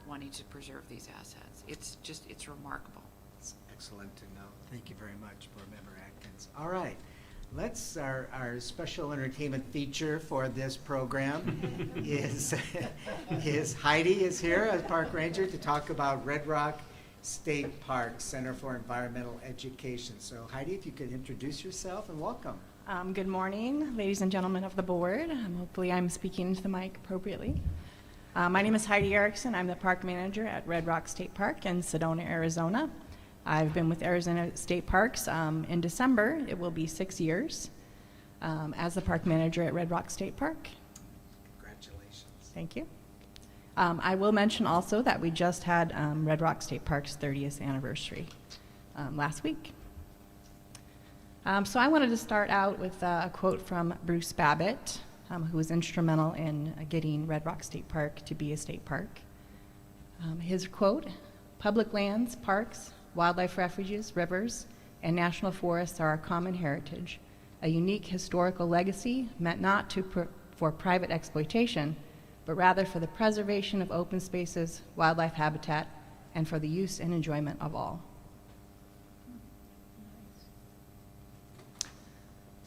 wanting to preserve these assets. It's remarkable. It's excellent to know. Thank you very much, Board Member Atkins. All right, our special entertainment feature for this program is Heidi is here as Park Ranger to talk about Red Rock State Park Center for Environmental Education. So Heidi, if you could introduce yourself and welcome. Good morning, ladies and gentlemen of the board. Hopefully I'm speaking into the mic appropriately. My name is Heidi Erickson. I'm the park manager at Red Rock State Park in Sedona, Arizona. I've been with Arizona State Parks. In December, it will be 6 years as the park manager at Red Rock State Park. Congratulations. Thank you. I will mention also that we just had Red Rock State Park's 30th anniversary last week. So I wanted to start out with a quote from Bruce Babbitt, who was instrumental in getting Red Rock State Park to be a state park. His quote, "Public lands, parks, wildlife refuges, rivers, and national forests are our common heritage, a unique historical legacy meant not for private exploitation, but rather for the preservation of open spaces, wildlife habitat, and for the use and enjoyment of all."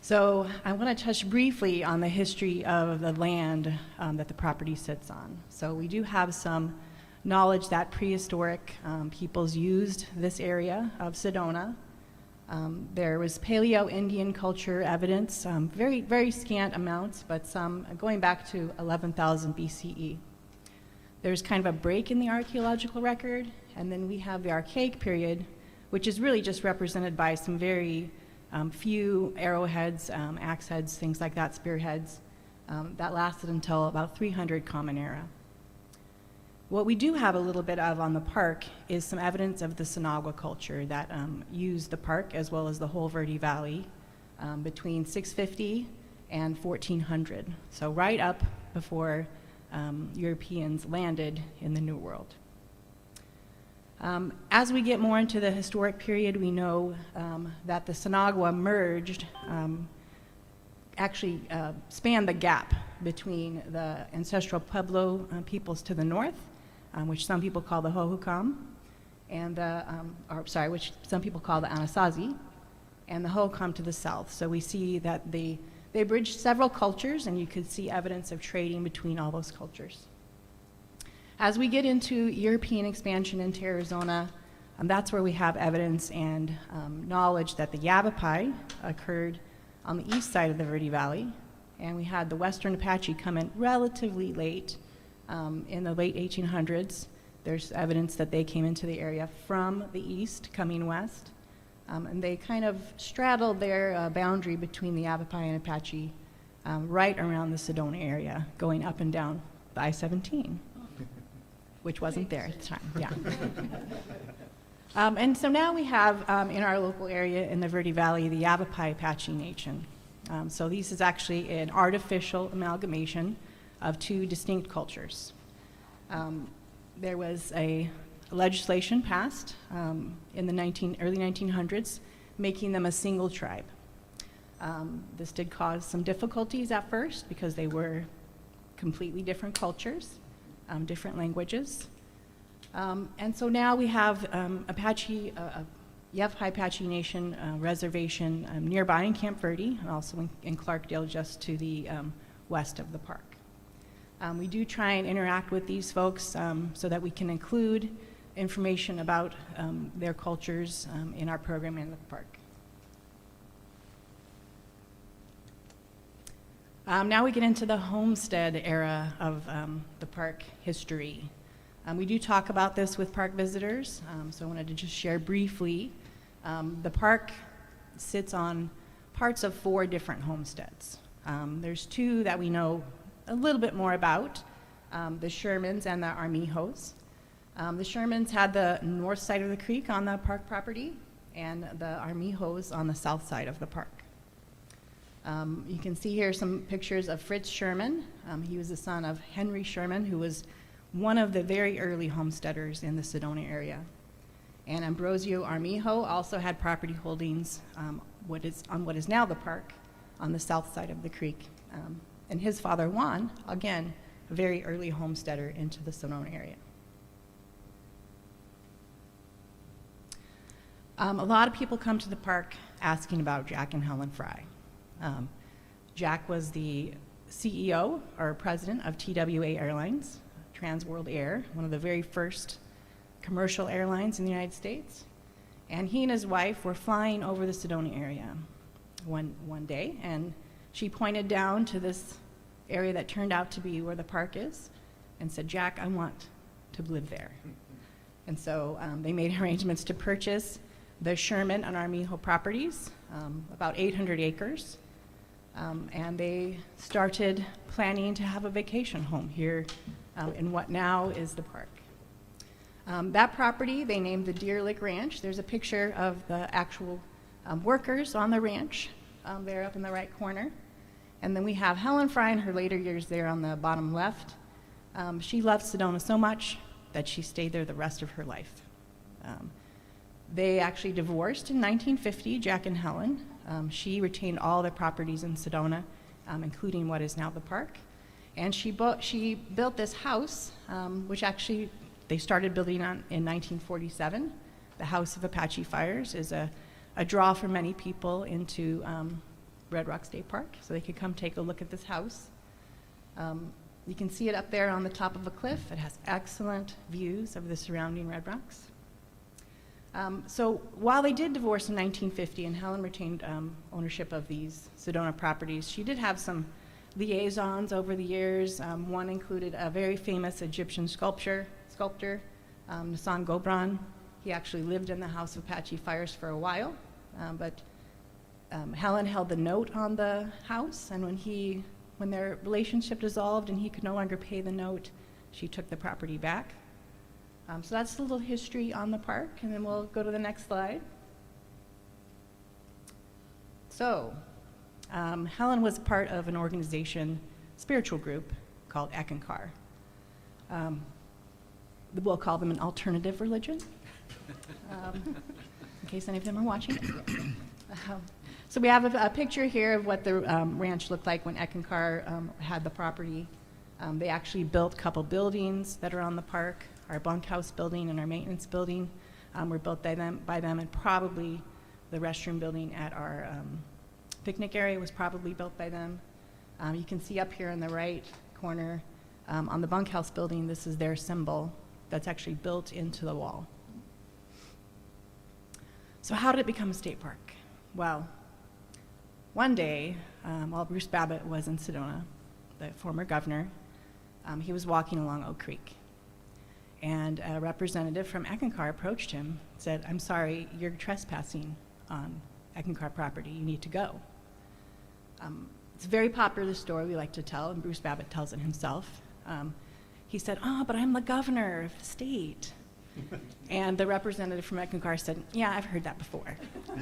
So I want to touch briefly on the history of the land that the property sits on. So we do have some knowledge that prehistoric peoples used this area of Sedona. There was Paleo-Indian culture evidence, very, very scant amounts, but some going back to 11,000 BCE. There's kind of a break in the archaeological record, and then we have the Archaic period, which is really just represented by some very few arrowheads, axe heads, things like that, spearheads, that lasted until about 300 Common Era. What we do have a little bit of on the park is some evidence of the Sinagua culture that used the park as well as the whole Verde Valley between 650 and 1400, so right up before Europeans landed in the New World. As we get more into the historic period, we know that the Sinagua merged, actually spanned the gap between the ancestral Pueblo peoples to the north, which some people call the Hohokam, and which some people call the Anasazi, and the Hohokam to the south. So we see that they bridged several cultures, and you could see evidence of trading between all those cultures. As we get into European expansion into Arizona, that's where we have evidence and knowledge that the Yavapai occurred on the east side of the Verde Valley, and we had the Western Apache come in relatively late in the late 1800s. There's evidence that they came into the area from the east, coming west, and they kind of straddled their boundary between the Yavapai and Apache right around the Sedona area, going up and down the I-17. Which wasn't there at the time, yeah. And so now we have in our local area in the Verde Valley, the Yavapai Apache Nation. So this is actually an artificial amalgamation of two distinct cultures. There was a legislation passed in the early 1900s, making them a single tribe. This did cause some difficulties at first because they were completely different cultures. Different languages. And so now we have Yavapai Apache Nation reservation nearby in Camp Verde, and also in Clarkdale, just to the west of the park. We do try and interact with these folks so that we can include information about their cultures in our program in the park. Now we get into the homestead era of the park history. We do talk about this with park visitors, so I wanted to just share briefly. The park sits on parts of 4 different homesteads. There's 2 that we know a little bit more about, the Shermans and the Armijos. The Shermans had the north side of the creek on the park property, and the Armijos on the south side of the park. You can see here some pictures of Fritz Sherman. He was the son of Henry Sherman, who was one of the very early homesteaders in the Sedona area. And Ambrosio Armijo also had property holdings on what is now the park on the south side of the creek. And his father, Juan, again, a very early homesteader into the Sedona area. A lot of people come to the park asking about Jack and Helen Fry. Jack was the CEO or president of TWA Airlines, Trans World Air, one of the very first commercial airlines in the United States. And he and his wife were flying over the Sedona area one day, and she pointed down to this area that turned out to be where the park is and said, "Jack, I want to live there." And so they made arrangements to purchase the Sherman and Armijo properties, about 800 acres. And they started planning to have a vacation home here in what now is the park. That property they named the Deer Lick Ranch. There's a picture of the actual workers on the ranch there up in the right corner. And then we have Helen Fry in her later years there on the bottom left. She loved Sedona so much that she stayed there the rest of her life. They actually divorced in 1950, Jack and Helen. She retained all the properties in Sedona, including what is now the park. And she built this house, which actually they started building on in 1947. The House of Apache Fires is a draw for many people into Red Rock State Park, so they could come take a look at this house. You can see it up there on the top of a cliff. It has excellent views of the surrounding Red Rocks. So while they did divorce in 1950 and Helen retained ownership of these Sedona properties, she did have some liaisons over the years. One included a very famous Egyptian sculptor, Nassan Gobran. He actually lived in the House of Apache Fires for a while, but Helen held the note on the house, and when their relationship dissolved and he could no longer pay the note, she took the property back. So that's a little history on the park, and then we'll go to the next slide. So, Helen was part of an organization, spiritual group, called Eckankar. We'll call them an alternative religion, in case any of them are watching. So we have a picture here of what the ranch looked like when Eckankar had the property. They actually built a couple buildings that are on the park. Our bunkhouse building and our maintenance building were built by them, and probably the restroom building at our picnic area was probably built by them. You can see up here in the right corner on the bunkhouse building, this is their symbol that's actually built into the wall. So how did it become a state park? Well, one day, while Bruce Babbitt was in Sedona, the former governor, he was walking along Oak Creek. And a representative from Eckankar approached him, said, "I'm sorry, you're trespassing on Eckankar property. You need to go." It's a very popular story we like to tell, and Bruce Babbitt tells it himself. He said, "Oh, but I'm the governor of the state." And the representative from Eckankar said, "Yeah, I've heard that before.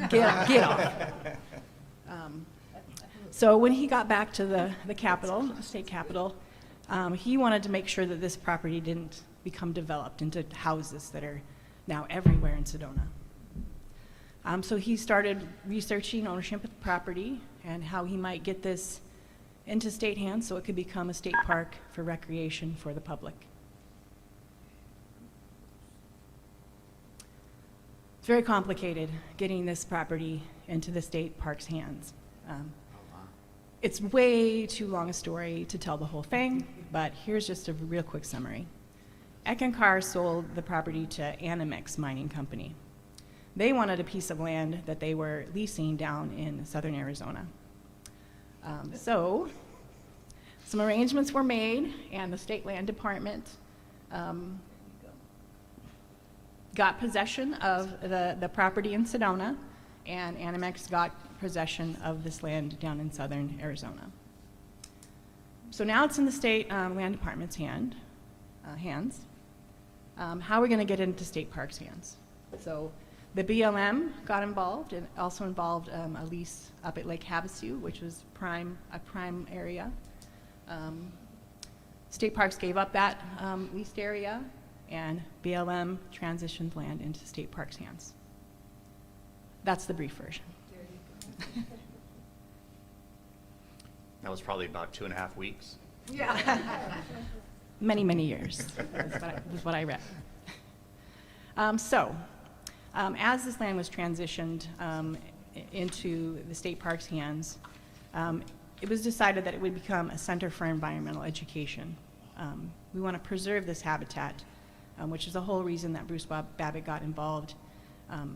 Get off." So when he got back to the capital, the state capital, he wanted to make sure that this property didn't become developed into houses that are now everywhere in Sedona. So he started researching ownership of the property and how he might get this into state hands so it could become a state park for recreation for the public. It's very complicated getting this property into the state park's hands. It's way too long a story to tell the whole thing, but here's just a real quick summary. Eckankar sold the property to Animex Mining Company. They wanted a piece of land that they were leasing down in southern Arizona. So some arrangements were made, and the State Land Department got possession of the property in Sedona, and Animex got possession of this land down in southern Arizona. So now it's in the State Land Department's hands. How are we going to get it into state parks' hands? So the BLM got involved, and also involved a lease up at Lake Havasu, which was a prime area. State Parks gave up that leased area, and BLM transitioned land into state parks' hands. That's the brief version. That was probably about 2.5 weeks. Yeah. Many, many years was what I read. As this land was transitioned into the state park's hands, it was decided that it would become a center for environmental education. We want to preserve this habitat, which is the whole reason that Bruce Babbitt got involved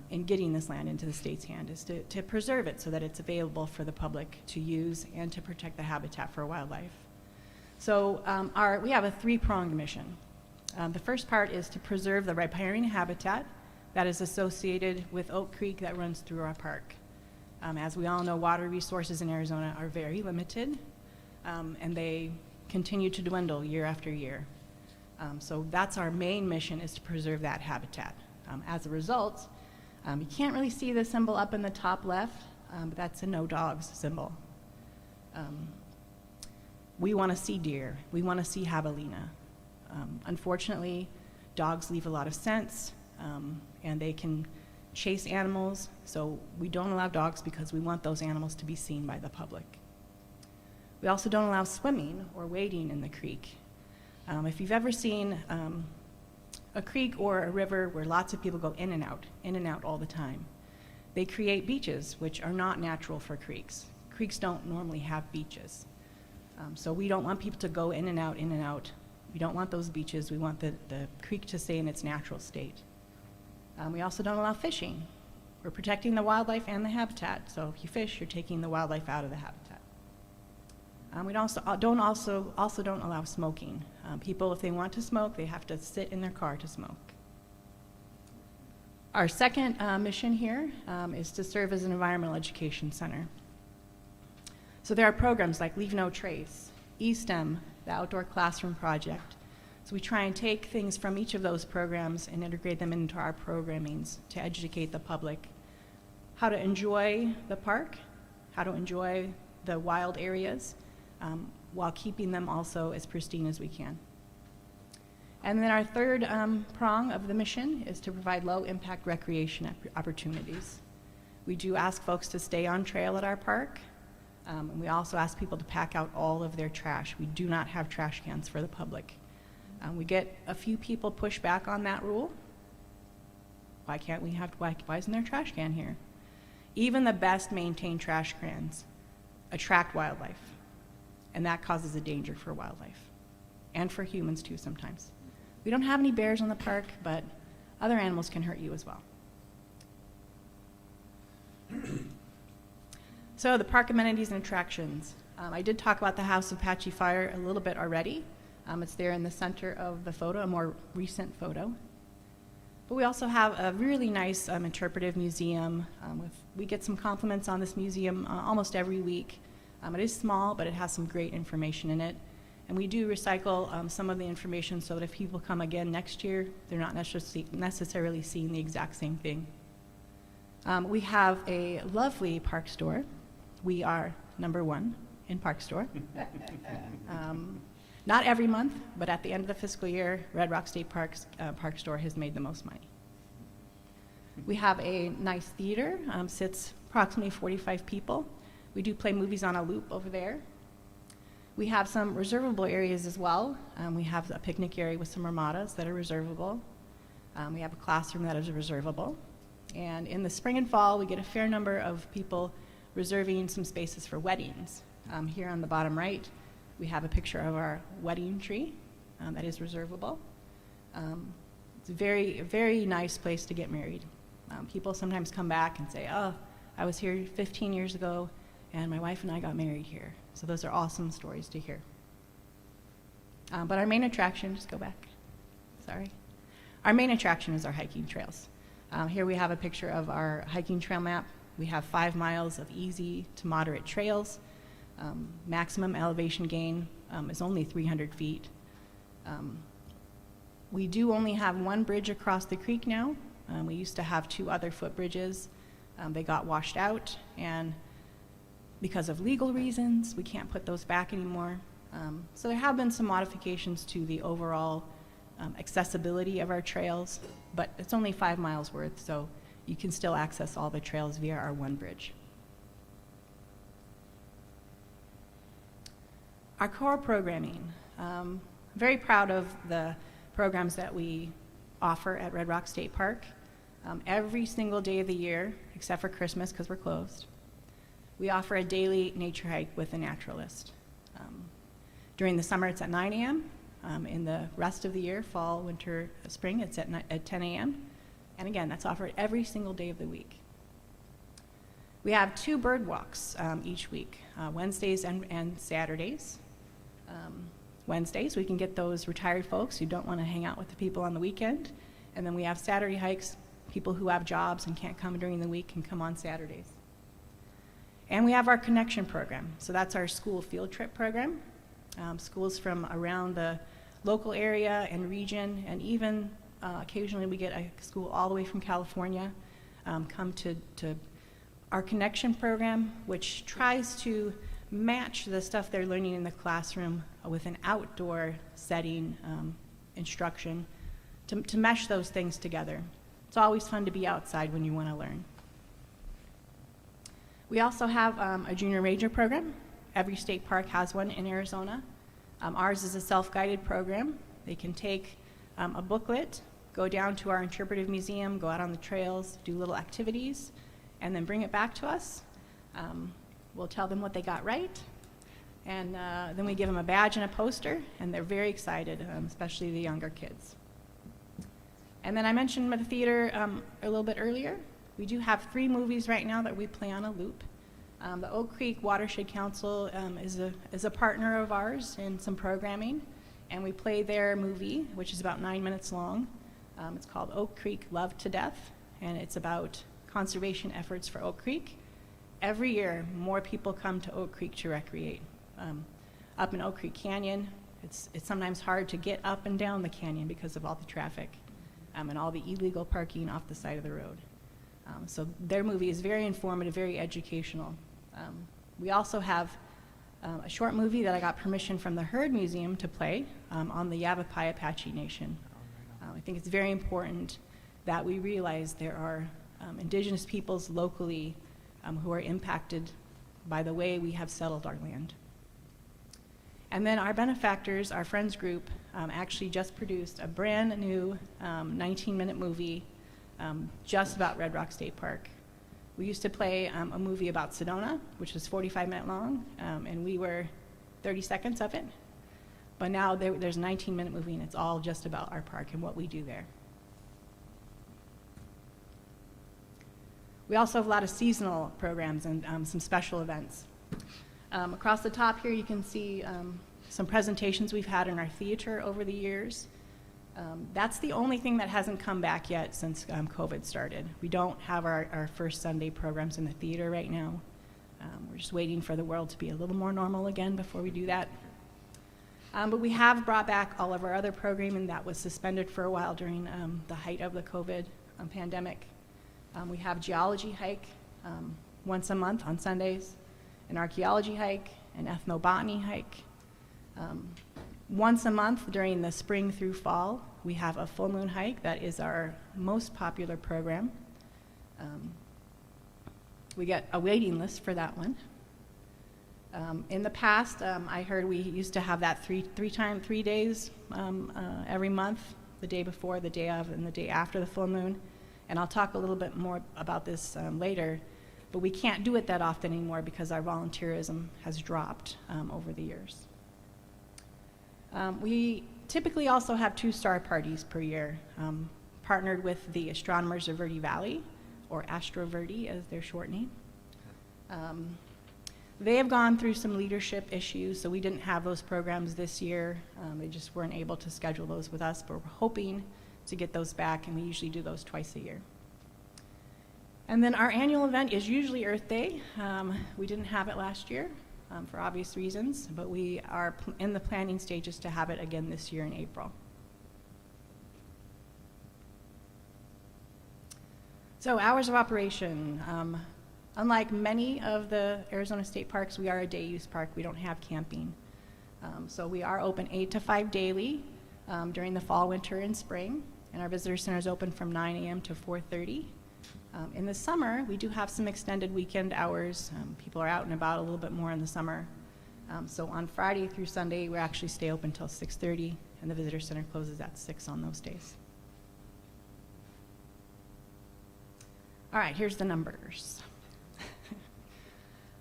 in getting this land into the state's hand, is to preserve it so that it's available for the public to use and to protect the habitat for wildlife. So we have a three-pronged mission. The first part is to preserve the riparian habitat that is associated with Oak Creek that runs through our park. As we all know, water resources in Arizona are very limited, and they continue to dwindle year after year. So that's our main mission, is to preserve that habitat. As a result, you can't really see the symbol up in the top left, but that's a no dogs symbol. We want to see deer. We want to see javelina. Unfortunately, dogs leave a lot of scents, and they can chase animals, so we don't allow dogs because we want those animals to be seen by the public. We also don't allow swimming or wading in the creek. If you've ever seen a creek or a river where lots of people go in and out all the time, they create beaches which are not natural for creeks. creeks don't normally have beaches. So we don't want people to go in and out, in and out. We don't want those beaches. We want the creek to stay in its natural state. We also don't allow fishing. We're protecting the wildlife and the habitat. So if you fish, you're taking the wildlife out of the habitat. We don't allow smoking. People, if they want to smoke, they have to sit in their car to smoke. Our second mission here is to serve as an environmental education center. So there are programs like Leave No Trace, eSTEM, the Outdoor Classroom Project. So we try and take things from each of those programs and integrate them into our programmings to educate the public how to enjoy the park, how to enjoy the wild areas, while keeping them also as pristine as we can. And then our third prong of the mission is to provide low-impact recreation opportunities. We do ask folks to stay on trail at our park, and we also ask people to pack out all of their trash. We do not have trash cans for the public. We get a few people push back on that rule. Why isn't there a trash can here? Even the best maintained trash cans attract wildlife, and that causes a danger for wildlife, and for humans too sometimes. We don't have any bears in the park, but other animals can hurt you as well. So the park amenities and attractions. I did talk about the House of Apache Fire a little bit already. It's there in the center of the photo, a more recent photo. But we also have a really nice interpretive museum. We get some compliments on this museum almost every week. It is small, but it has some great information in it. And we do recycle some of the information so that if people come again next year, they're not necessarily seeing the exact same thing. We have a lovely park store. We are #1 in park store. Not every month, but at the end of the fiscal year, Red Rock State Park's park store has made the most money. We have a nice theater, sits approximately 45 people. We do play movies on a loop over there. We have some reservable areas as well. We have a picnic area with some ramadas that are reservable. We have a classroom that is reservable. And in the spring and fall, we get a fair number of people reserving some spaces for weddings. Here on the bottom right, we have a picture of our wedding tree that is reservable. It's a very, very nice place to get married. People sometimes come back and say, oh, I was here 15 years ago, and my wife and I got married here. So those are awesome stories to hear. But our main attraction, just go back, sorry. Our main attraction is our hiking trails. Here we have a picture of our hiking trail map. We have 5 miles of easy to moderate trails. Maximum elevation gain is only 300 feet. We do only have 1 bridge across the creek now. We used to have 2 other footbridges. They got washed out, and because of legal reasons, we can't put those back anymore. So there have been some modifications to the overall accessibility of our trails, but it's only 5 miles worth, so you can still access all the trails via our 1 bridge. Our core programming. Very proud of the programs that we offer at Red Rock State Park. Every single day of the year, except for Christmas because we're closed, we offer a daily nature hike with a naturalist. During the summer, it's at 9 a.m. In the rest of the year, fall, winter, spring, it's at 10 a.m. And again, that's offered every single day of the week. We have 2 bird walks each week, Wednesdays and Saturdays. Wednesdays, we can get those retired folks who don't want to hang out with the people on the weekend. And then we have Saturday hikes. People who have jobs and can't come during the week can come on Saturdays. And we have our connection program. So that's our school field trip program. Schools from around the local area and region, and even occasionally we get a school all the way from California come to our connection program, which tries to match the stuff they're learning in the classroom with an outdoor setting instruction to mesh those things together. It's always fun to be outside when you want to learn. We also have a junior ranger program. Every state park has one in Arizona. Ours is a self-guided program. They can take a booklet, go down to our interpretive museum, go out on the trails, do little activities, and then bring it back to us. We'll tell them what they got right, and then we give them a badge and a poster, and they're very excited, especially the younger kids. And then I mentioned the theater a little bit earlier. We do have 3 movies right now that we play on a loop. The Oak Creek Watershed Council is a partner of ours in some programming, and we play their movie, which is about 9 minutes long. It's called Oak Creek Loved to Death, and it's about conservation efforts for Oak Creek. Every year, more people come to Oak Creek to recreate. Up in Oak Creek Canyon, it's sometimes hard to get up and down the canyon because of all the traffic and all the illegal parking off the side of the road. So their movie is very informative, very educational. We also have a short movie that I got permission from the Heard Museum to play on the Yavapai Apache Nation. I think it's very important that we realize there are indigenous peoples locally who are impacted by the way we have settled our land. And then our benefactors, our friends group, actually just produced a brand new 19-minute movie just about Red Rock State Park. We used to play a movie about Sedona, which was 45 minutes long, and we were 30 seconds of it. But now there's a 19-minute movie, and it's all just about our park and what we do there. We also have a lot of seasonal programs and some special events. Across the top here, you can see some presentations we've had in our theater over the years. That's the only thing that hasn't come back yet since COVID started. We don't have our first Sunday programs in the theater right now. We're just waiting for the world to be a little more normal again before we do that. But we have brought back all of our other programming that was suspended for a while during the height of the COVID pandemic. We have geology hike once a month on Sundays, an archaeology hike, an ethnobotany hike. Once a month during the spring through fall, we have a full moon hike. That is our most popular program. We get a waiting list for that one. In the past, I heard we used to have that three days every month, the day before, the day of, and the day after the full moon. And I'll talk a little bit more about this later, but we can't do it that often anymore because our volunteerism has dropped over the years. We typically also have 2 star parties per year, partnered with the Astronomers of Verde Valley, or AstroVerde as their short name. They have gone through some leadership issues, so we didn't have those programs this year. They just weren't able to schedule those with us, but we're hoping to get those back, and we usually do those twice a year. And then our annual event is usually Earth Day. We didn't have it last year for obvious reasons, but we are in the planning stages to have it again this year in April. So hours of operation. Unlike many of the Arizona state parks, we are a day use park. We don't have camping. So we are open 8 to 5 daily during the fall, winter, and spring. And our visitor center is open from 9 a.m. to 4:30. In the summer, we do have some extended weekend hours. People are out and about a little bit more in the summer. So on Friday through Sunday, we actually stay open until 6:30, and the visitor center closes at 6 on those days. All right, here's the numbers.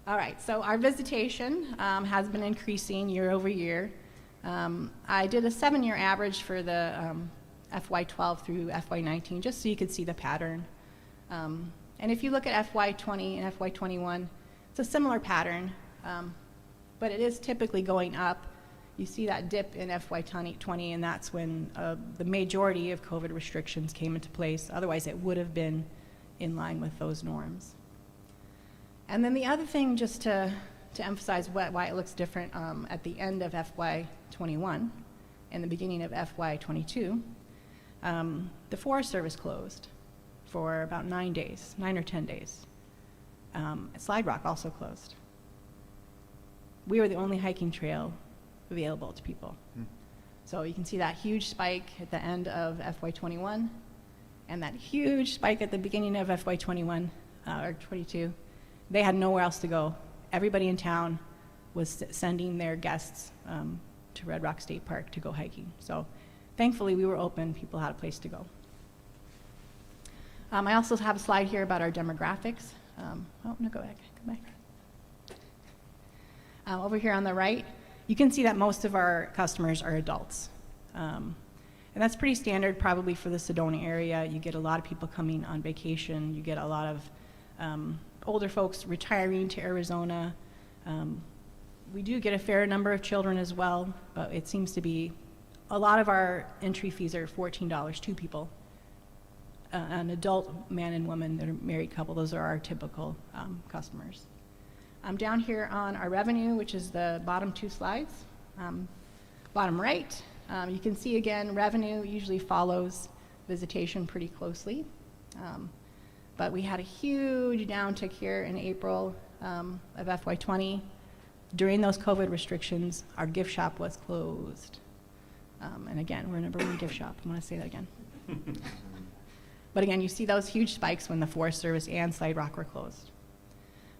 All right, so our visitation has been increasing year over year. I did a 7-year average for the FY12 through FY19, just so you could see the pattern. And if you look at FY20 and FY21, it's a similar pattern, but it is typically going up. You see that dip in FY20, and that's when the majority of COVID restrictions came into place. Otherwise, it would have been in line with those norms. And then the other thing, just to emphasize why it looks different at the end of FY21 and the beginning of FY22, the Forest Service closed for about 9 days, 9 or 10 days. Slide Rock also closed. We were the only hiking trail available to people. So you can see that huge spike at the end of FY21 and that huge spike at the beginning of FY21 or 22. They had nowhere else to go. Everybody in town was sending their guests to Red Rock State Park to go hiking. So thankfully we were open, people had a place to go. I also have a slide here about our demographics. Oh, no, go back. Over here on the right, you can see that most of our customers are adults. And that's pretty standard probably for the Sedona area. You get a lot of people coming on vacation. You get a lot of older folks retiring to Arizona. We do get a fair number of children as well, but it seems to be a lot of our entry fees are $14, two people. An adult man and woman that are married couple, those are our typical customers. Down here on our revenue, which is the bottom two slides, bottom right, you can see again, revenue usually follows visitation pretty closely. But we had a huge downtick here in April of FY20. During those COVID restrictions, our gift shop was closed. And again, we're a number one gift shop. I'm going to say that again. But again, you see those huge spikes when the Forest Service and Slide Rock were closed.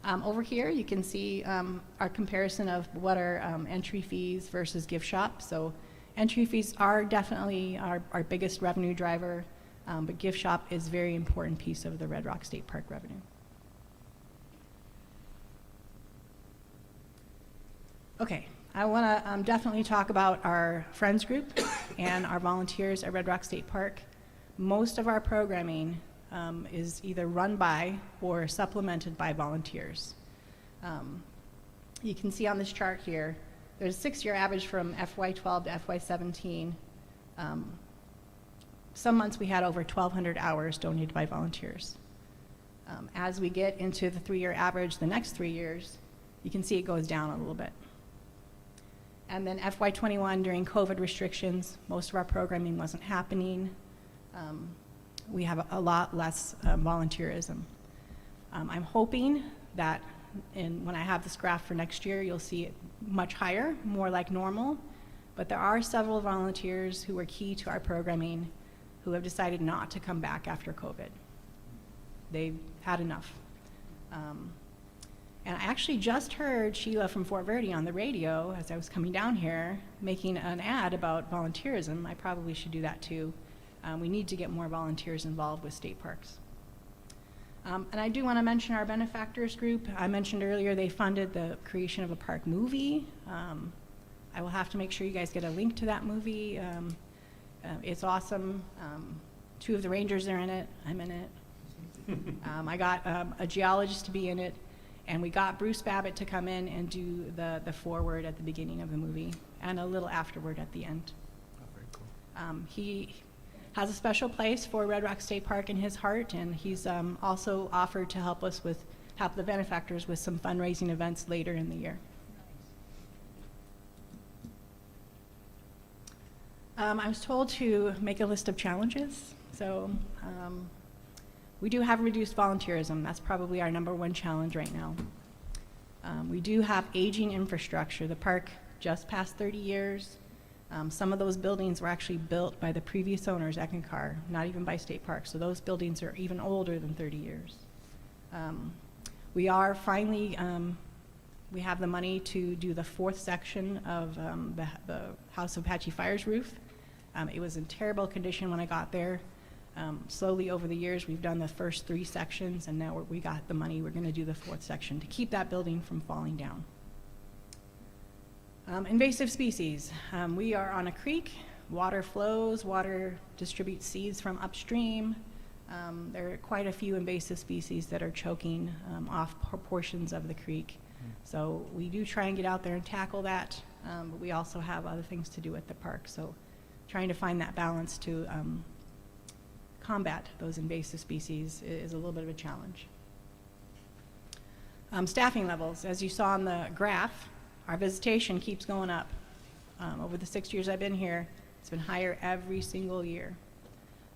Over here, you can see our comparison of what are entry fees versus gift shop. So entry fees are definitely our biggest revenue driver, but gift shop is a very important piece of the Red Rock State Park revenue. Okay, I want to definitely talk about our Friends group and our volunteers at Red Rock State Park. Most of our programming is either run by or supplemented by volunteers. You can see on this chart here, there's a 6-year average from FY12 to FY17. Some months we had over 1,200 hours donated by volunteers. As we get into the 3-year average, the next 3 years, you can see it goes down a little bit. And then FY21, during COVID restrictions, most of our programming wasn't happening. We have a lot less volunteerism. I'm hoping that when I have this graph for next year, you'll see it much higher, more like normal. But there are several volunteers who are key to our programming who have decided not to come back after COVID. They've had enough. And I actually just heard Sheila from Fort Verde on the radio as I was coming down here making an ad about volunteerism. I probably should do that too. We need to get more volunteers involved with state parks. And I do want to mention our benefactors group. I mentioned earlier they funded the creation of a park movie. I will have to make sure you guys get a link to that movie. It's awesome. 2 of the Rangers are in it. I'm in it. I got a geologist to be in it. And we got Bruce Babbitt to come in and do the foreword at the beginning of the movie and a little afterward at the end. Oh, very cool. He has a special place for Red Rock State Park in his heart, and he's also offered to help the benefactors with some fundraising events later in the year. I was told to make a list of challenges. So we do have reduced volunteerism. That's probably our #1 challenge right now. We do have aging infrastructure. The park just passed 30 years. Some of those buildings were actually built by the previous owners, Eckankar, not even by State Park. So those buildings are even older than 30 years. We are finally, we have the money to do the 4th section of the House of Apache Fire's roof. It was in terrible condition when I got there. Slowly over the years, we've done the first 3 sections, and now we got the money. We're going to do the 4th section to keep that building from falling down. Invasive species. We are on a creek. Water flows. Water distributes seeds from upstream. There are quite a few invasive species that are choking off portions of the creek. So we do try and get out there and tackle that, but we also have other things to do at the park. So trying to find that balance to combat those invasive species is a little bit of a challenge. Staffing levels. As you saw on the graph, our visitation keeps going up. Over the 6 years I've been here, it's been higher every single year.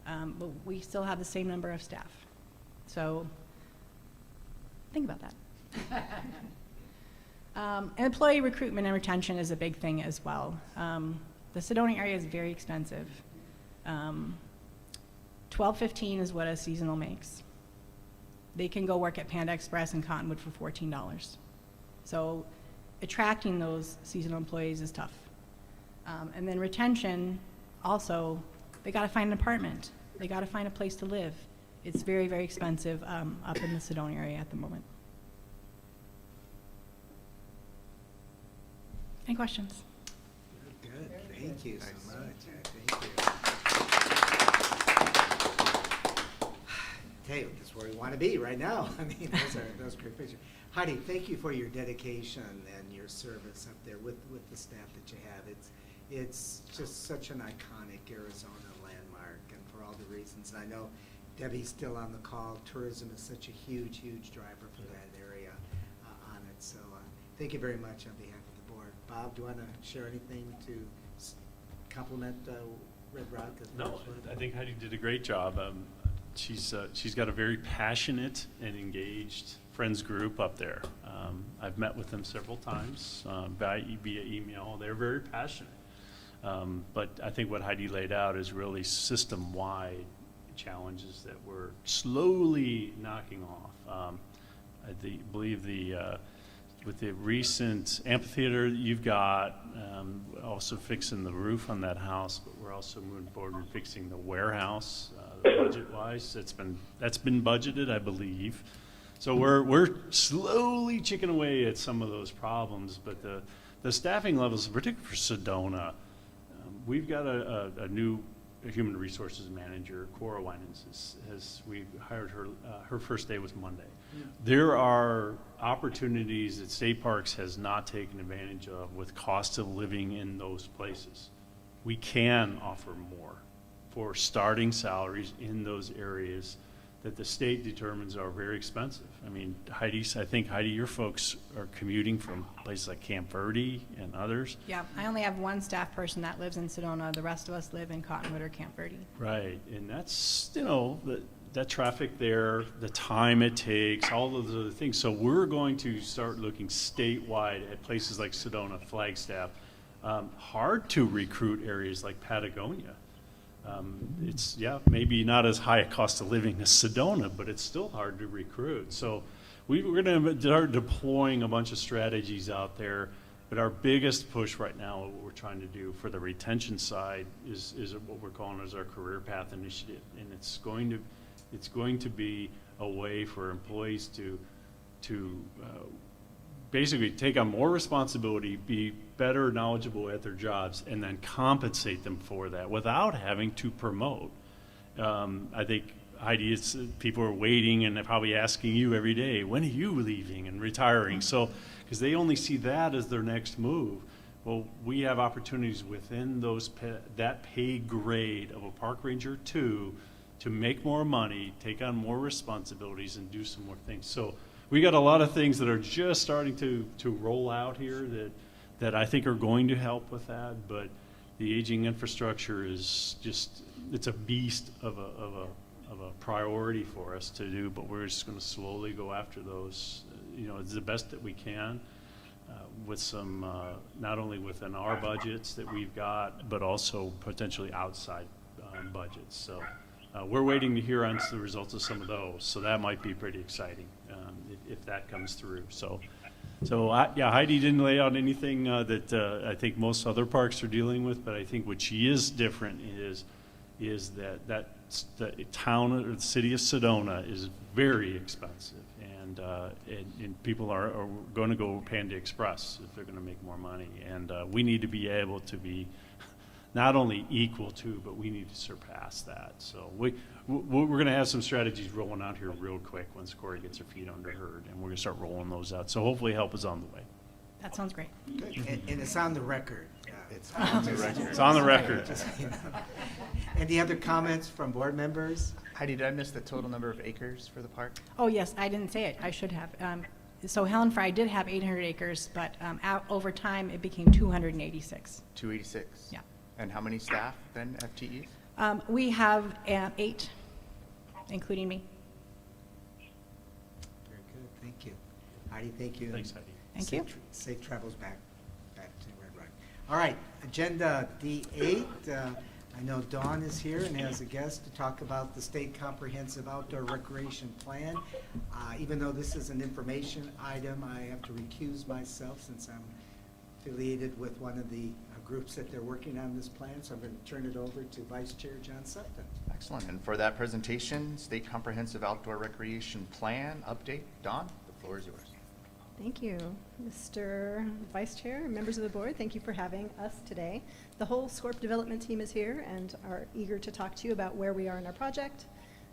But we still have the same number of staff. So think about that. Employee recruitment and retention is a big thing as well. The Sedona area is very expensive. $12.15 is what a seasonal makes. They can go work at Panda Express in Cottonwood for $14. So attracting those seasonal employees is tough. And then retention, also, they got to find an apartment. They got to find a place to live. It's very, very expensive up in the Sedona area at the moment. Any questions? Good, thank you so much. Thank you. Tell you, this is where we want to be right now. I mean, those are great pictures. Heidi, thank you for your dedication and your service up there with the staff that you have. It's just such an iconic Arizona landmark, and for all the reasons. I know Debbie's still on the call. Tourism is such a huge, huge driver for that area on it. So thank you very much on behalf of the board. Bob, do you want to share anything to compliment Red Rock? No, I think Heidi did a great job. She's got a very passionate and engaged friends group up there. I've met with them several times via email. They're very passionate. But I think what Heidi laid out is really system-wide challenges that we're slowly knocking off. I believe with the recent amphitheater that you've got, also fixing the roof on that house, but we're also moving forward and fixing the warehouse, budget-wise. That's been budgeted, I believe. So we're slowly chipping away at some of those problems, but the staffing levels, particularly for Sedona, we've got a new human resources manager, Cora Winans, we hired her. Her first day was Monday. There are opportunities that State Parks has not taken advantage of with cost of living in those places. We can offer more for starting salaries in those areas that the state determines are very expensive. I mean, I think Heidi, your folks are commuting from places like Camp Verde and others. Yeah, I only have one staff person that lives in Sedona. The rest of us live in Cottonwood or Camp Verde. Right, and that's, that traffic there, the time it takes, all of those other things. So we're going to start looking statewide at places like Sedona, Flagstaff. Hard to recruit areas like Patagonia. It's, maybe not as high a cost of living as Sedona, but it's still hard to recruit. So we're going to start deploying a bunch of strategies out there. But our biggest push right now, what we're trying to do for the retention side, is what we're calling as our career path initiative, and it's going to be a way for employees to basically take on more responsibility, be better knowledgeable at their jobs, and then compensate them for that without having to promote. I think, Heidi, people are waiting and they're probably asking you every day, when are you leaving and retiring? So, because they only see that as their next move. Well, we have opportunities within that pay grade of a park ranger to make more money, take on more responsibilities, and do some more things. So we got a lot of things that are just starting to roll out here that I think are going to help with that. But the aging infrastructure is just, it's a beast of a priority for us to do. But we're just going to slowly go after those. It's the best that we can with some not only within our budgets that we've got, but also potentially outside budgets. So we're waiting to hear on the results of some of those. So that might be pretty exciting if that comes through. So Heidi didn't lay out anything that I think most other parks are dealing with, but I think what she is different is that the town or the city of Sedona is very expensive, and people are going to go Panda Express if they're going to make more money, and we need to be able to be not only equal to, but we need to surpass that. So we're going to have some strategies rolling out here real quick once Corey gets her feet under her, and we're going to start rolling those out. So hopefully help is on the way. That sounds great. Good. And it's on the record. It's on the record. It's on the record. Any other comments from board members? Heidi, did I miss the total number of acres for the park? Oh, yes, I didn't say it. I should have. So Helen Fry did have 800 acres, but over time it became 286. 286? Yeah. And how many staff then, FTEs? We have 8, including me. Very good, thank you. Heidi, thank you. Thanks, Heidi. Thank you. Safe travels back to Red Rock. All right, agenda D8. I know Dawn is here and has a guest to talk about the State Comprehensive Outdoor Recreation Plan. Even though this is an information item, I have to recuse myself since I'm affiliated with one of the groups that they're working on this plan, so I'm going to turn it over to Vice Chair John Sutton. Excellent. And for that presentation, State Comprehensive Outdoor Recreation Plan update, Don, the floor is yours. Thank you, Mr. Vice Chair, and members of the board. Thank you for having us today. The whole SCORP development team is here and are eager to talk to you about where we are in our project.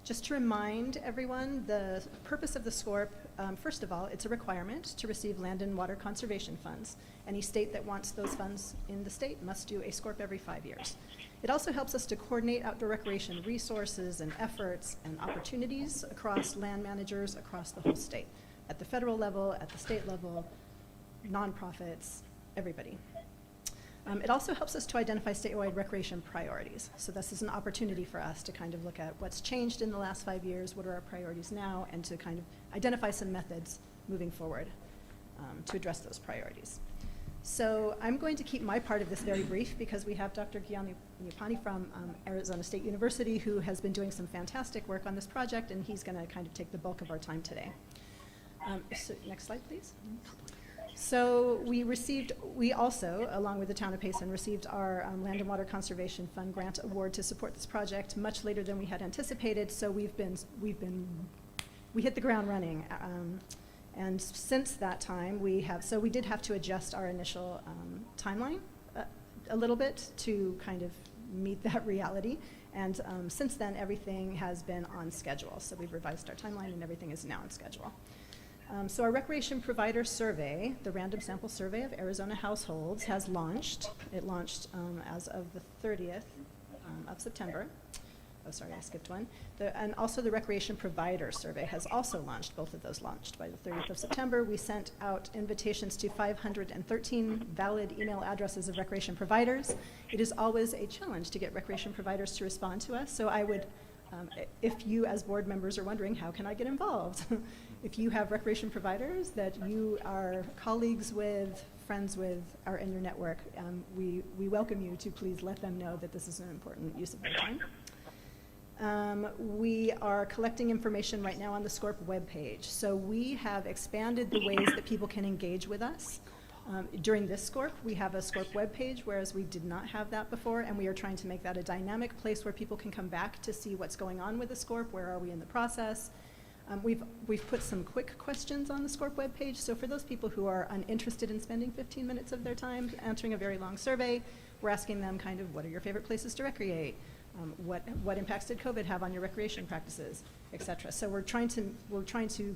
Just to remind everyone, the purpose of the SCORP, first of all, it's a requirement to receive land and water conservation funds. Any state that wants those funds in the state must do a SCORP every 5 years. It also helps us to coordinate outdoor recreation resources and efforts and opportunities across land managers across the whole state, at the federal level, at the state level, nonprofits, everybody. It also helps us to identify statewide recreation priorities. So this is an opportunity for us to kind of look at what's changed in the last 5 years, what are our priorities now, and to kind of identify some methods moving forward to address those priorities. So I'm going to keep my part of this very brief because we have Dr. Gyanyapani from Arizona State University who has been doing some fantastic work on this project, and he's going to kind of take the bulk of our time today. So next slide, please. So we also, along with the town of Payson, received our Land and Water Conservation Fund grant award to support this project much later than we had anticipated. So we hit the ground running. And since that time, we did have to adjust our initial timeline a little bit to kind of meet that reality. And since then, everything has been on schedule. So we've revised our timeline and everything is now on schedule. So our recreation provider survey, the random sample survey of Arizona households, has launched. It launched as of the 30th of September. Oh, sorry, I skipped one. And also the recreation provider survey has also launched. Both of those launched by the 30th of September. We sent out invitations to 513 valid email addresses of recreation providers. It is always a challenge to get recreation providers to respond to us. So I would, if you as board members are wondering, how can I get involved? If you have recreation providers that you are colleagues with, friends with, are in your network, we welcome you to please let them know that this is an important use of their time. We are collecting information right now on the SCORP webpage. So we have expanded the ways that people can engage with us. During this SCORP, we have a SCORP webpage, whereas we did not have that before, and we are trying to make that a dynamic place where people can come back to see what's going on with the SCORP, where are we in the process. We've put some quick questions on the SCORP webpage, so for those people who are uninterested in spending 15 minutes of their time answering a very long survey, we're asking them kind of, what are your favorite places to recreate? What impacts did COVID have on your recreation practices, et cetera. So we're trying to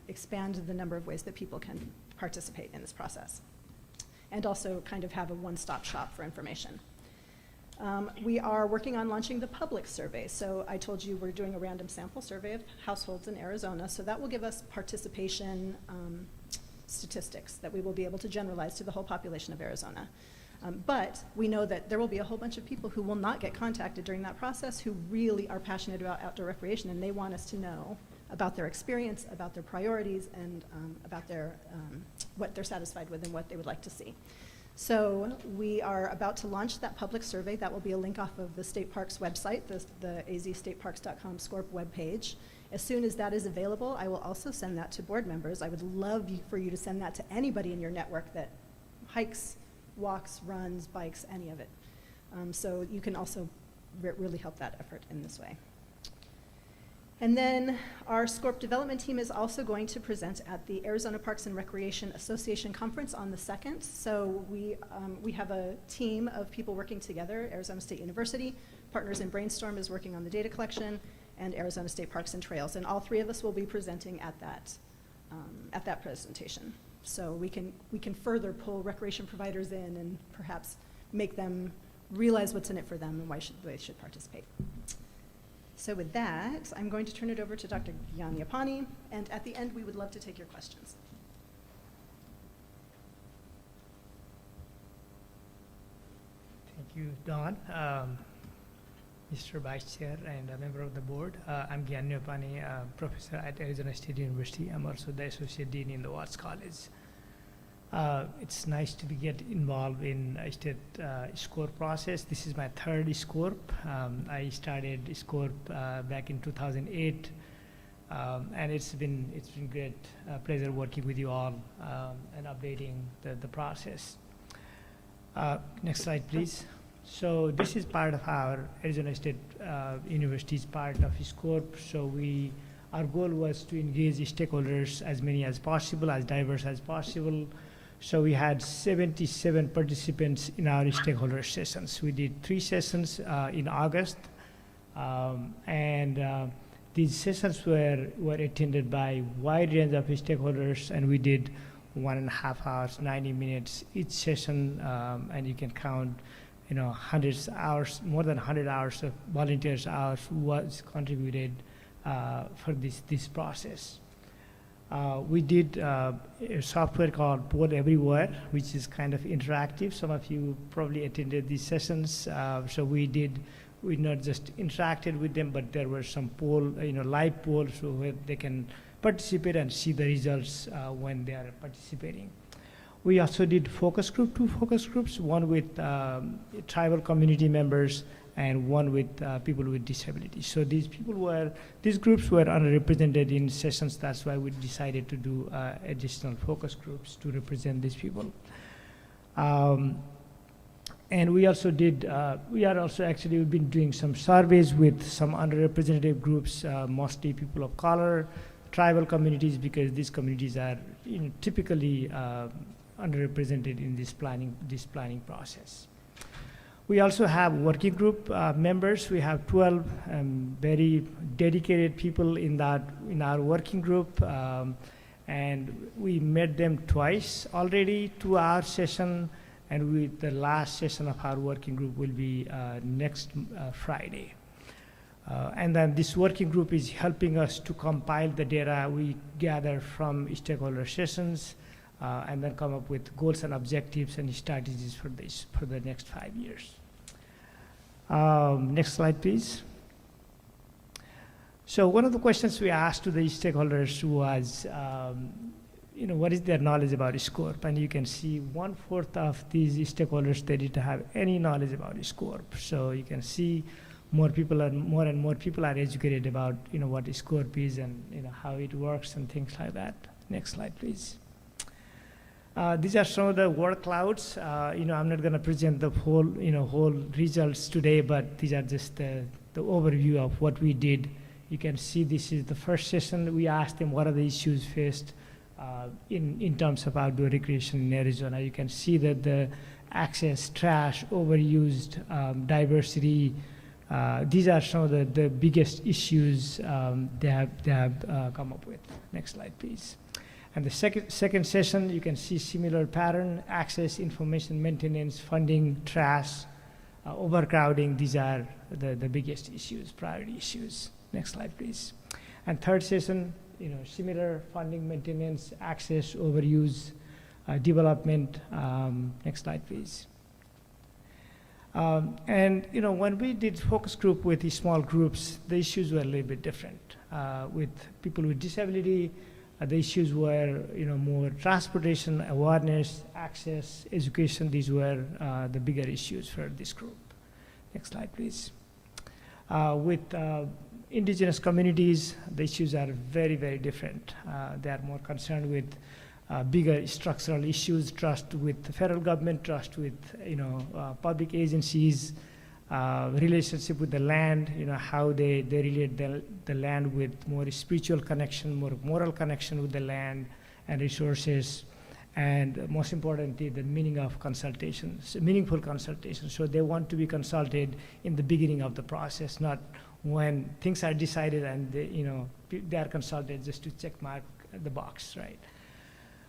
expand the number of ways that people can participate in this process, and also kind of have a one-stop shop for information. We are working on launching the public survey. So I told you we're doing a random sample survey of households in Arizona. So that will give us participation statistics that we will be able to generalize to the whole population of Arizona. But we know that there will be a whole bunch of people who will not get contacted during that process who really are passionate about outdoor recreation, and they want us to know about their experience, about their priorities, and about their what they're satisfied with and what they would like to see. So we are about to launch that public survey. That will be a link off of the State Parks website, the azstateparks.com SCORP webpage. As soon as that is available, I will also send that to board members. I would love for you to send that to anybody in your network that hikes, walks, runs, bikes, any of it. So you can also really help that effort in this way. And then our SCORP development team is also going to present at the Arizona Parks and Recreation Association Conference on the 2nd. So we have a team of people working together. Arizona State University, Partners in Brainstorm is working on the data collection, and Arizona State Parks and Trails. And all three of us will be presenting at that presentation. So we can further pull recreation providers in and perhaps make them realize what's in it for them and why they should participate. So with that, I'm going to turn it over to Dr. Gyanyapani, and at the end, we would love to take your questions. Thank you, Don. Mr. Vice Chair and a member of the board. I'm Gyanyapani, professor at Arizona State University. I'm also the Associate Dean in the Watts College. It's nice to get involved in a state SCORP process. This is my third SCORP. I started SCORP back in 2008, and it's been great pleasure working with you all and updating the process. Next slide, please. So this is part of our Arizona State University's part of SCORP. So we our goal was to engage stakeholders as many as possible, as diverse as possible. So we had 77 participants in our stakeholder sessions. We did 3 sessions in August, and these sessions were attended by a wide range of stakeholders, and we did 1.5 hours, 90 minutes each session, and you can count, hundreds of hours, more than 100 hours of volunteers' hours was contributed for this process. We did a software called Poll Everywhere, which is kind of interactive. Some of you probably attended these sessions. So we not just interacted with them, but there were some live polls where they can participate and see the results when they are participating. We also did 2 focus groups, one with tribal community members and one with people with disabilities. So these groups were underrepresented in sessions. That's why we decided to do additional focus groups to represent these people. And we also did, we've been doing some surveys with some underrepresented groups, mostly people of color, tribal communities, because these communities are typically underrepresented in this planning process. We also have working group members. We have 12 very dedicated people in our working group, and we met them twice already, 2-hour session, and the last session of our working group will be next Friday. And then this working group is helping us to compile the data we gather from stakeholder sessions, and then come up with goals and objectives and strategies for the next 5 years. Next slide, please. So one of the questions we asked to the stakeholders was, what is their knowledge about SCORP? And you can see 1/4 of these stakeholders, they didn't have any knowledge about SCORP. So you can see more and more people are educated about what SCORP is and how it works and things like that. Next slide, please. These are some of the word clouds. I'm not going to present the whole results today, but these are just the overview of what we did. You can see this is the first session. We asked them what are the issues faced in terms of outdoor recreation in Arizona. You can see that the access, trash, overused, diversity. These are some of the biggest issues they have come up with. Next slide, please. And the second session, you can see similar pattern: access, information, maintenance, funding, trash, overcrowding. These are the biggest issues, priority issues. Next slide, please. And third session, similar: funding, maintenance, access, overuse, development. Next slide, please. And when we did focus group with the small groups, the issues were a little bit different. With people with disability, the issues were more transportation, awareness, access, education. These were the bigger issues for this group. Next slide, please. With indigenous communities, the issues are very, very different. They are more concerned with bigger structural issues, trust with the federal government, trust with public agencies, relationship with the land, how they relate the land with more spiritual connection, more moral connection with the land and resources, and most importantly, the meaning of consultations, meaningful consultation. So they want to be consulted in the beginning of the process, not when things are decided and they are consulted just to check mark the box, right?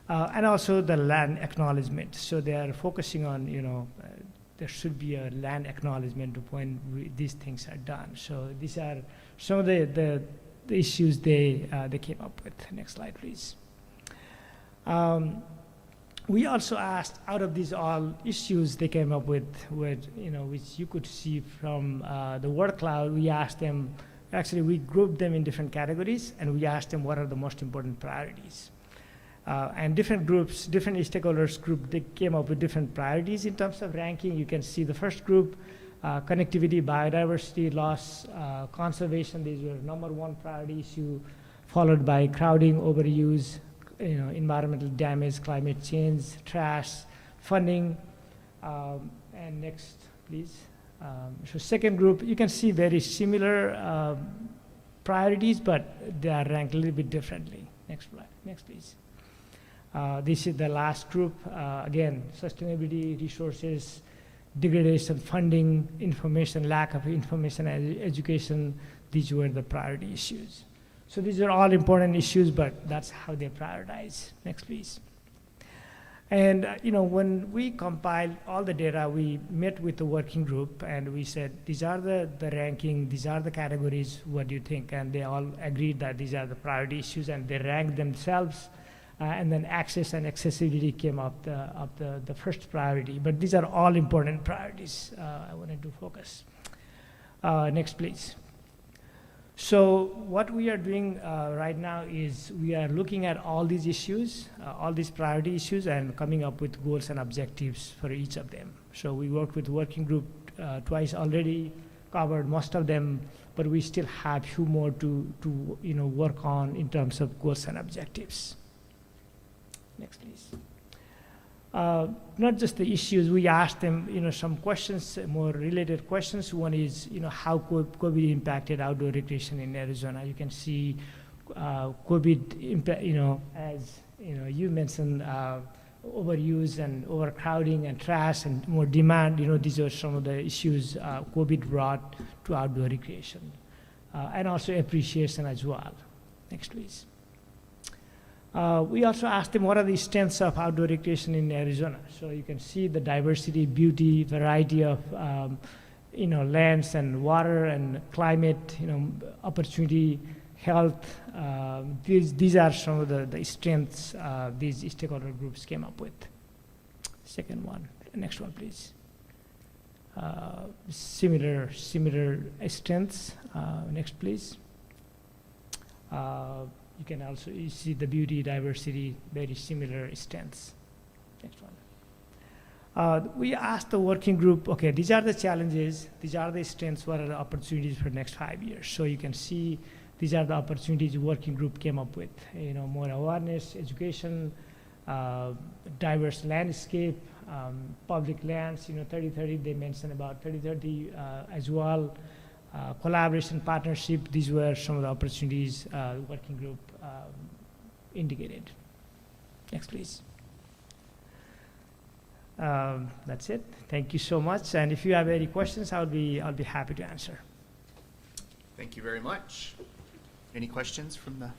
And also the land acknowledgement. So they are focusing on, there should be a land acknowledgement when these things are done. So these are some of the issues they came up with. Next slide, please. We also asked, out of these all issues they came up with which you could see from the word cloud, we asked them, actually we grouped them in different categories, and we asked them what are the most important priorities. And different groups, different stakeholders group, they came up with different priorities in terms of ranking. You can see the first group, connectivity, biodiversity, loss, conservation. These were number 1 priority issue, followed by crowding, overuse, environmental damage, climate change, trash, funding. And next, please. So second group, you can see very similar priorities, but they are ranked a little bit differently. Next slide, next please. This is the last group. Again, sustainability, resources, degradation, funding, information, lack of information, education. These were the priority issues. So these are all important issues, but that's how they prioritize. Next, please. And when we compiled all the data, we met with the working group and we said, these are the ranking, these are the categories, what do you think? And they all agreed that these are the priority issues, and they ranked themselves. And then access and accessibility came up the first priority. But these are all important priorities I wanted to focus. Next, please. So what we are doing right now is we are looking at all these issues, all these priority issues, and coming up with goals and objectives for each of them. So we worked with the working group twice already, covered most of them, but we still have few more to work on in terms of goals and objectives. Next, please. Not just the issues, we asked them, some questions, more related questions. One is, how COVID impacted outdoor recreation in Arizona. You can see COVID impact, as you mentioned, overuse and overcrowding and trash and more demand. These are some of the issues COVID brought to outdoor recreation, and also appreciation as well. Next, please. We also asked them what are the strengths of outdoor recreation in Arizona. So you can see the diversity, beauty, variety of lands and water and climate, opportunity, health. These are some of the strengths these stakeholder groups came up with. Second one, next one, please. Similar strengths. Next, please. You can also see the beauty, diversity, very similar strengths. Next one. We asked the working group, okay, these are the challenges, these are the strengths, what are the opportunities for the next 5 years? So you can see these are the opportunities the working group came up with. More awareness, education, diverse landscape, public lands, 30-30, they mentioned about 30-30 as well. Collaboration, partnership, these were some of the opportunities the working group indicated. Next, please. That's it. Thank you so much. And if you have any questions, I'll be happy to answer. Thank you very much. Any questions from the?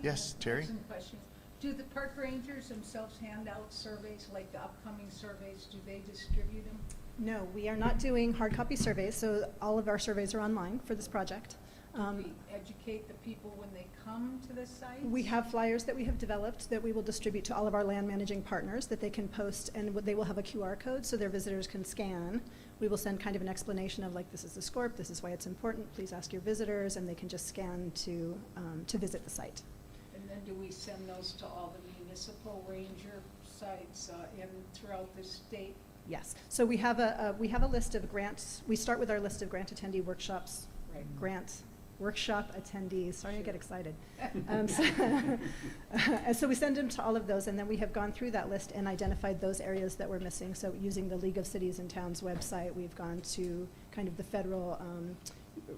Yes, Terry. Some questions. Do the park rangers themselves hand out surveys, like the upcoming surveys? Do they distribute them? No, we are not doing hard copy surveys, so all of our surveys are online for this project. Do we educate the people when they come to the site? We have flyers that we have developed that we will distribute to all of our land managing partners that they can post, and they will have a QR code so their visitors can scan. We will send kind of an explanation of, like, this is the SCORP, this is why it's important, please ask your visitors, and they can just scan to visit the site. And then do we send those to all the municipal ranger sites throughout the state? Yes. So we have a list of grants. We start with our list of grant attendee workshops, grant workshop attendees. Sorry, I get excited. So we send them to all of those, and then we have gone through that list and identified those areas that we're missing. So using the League of Cities and Towns website, we've gone to kind of the federal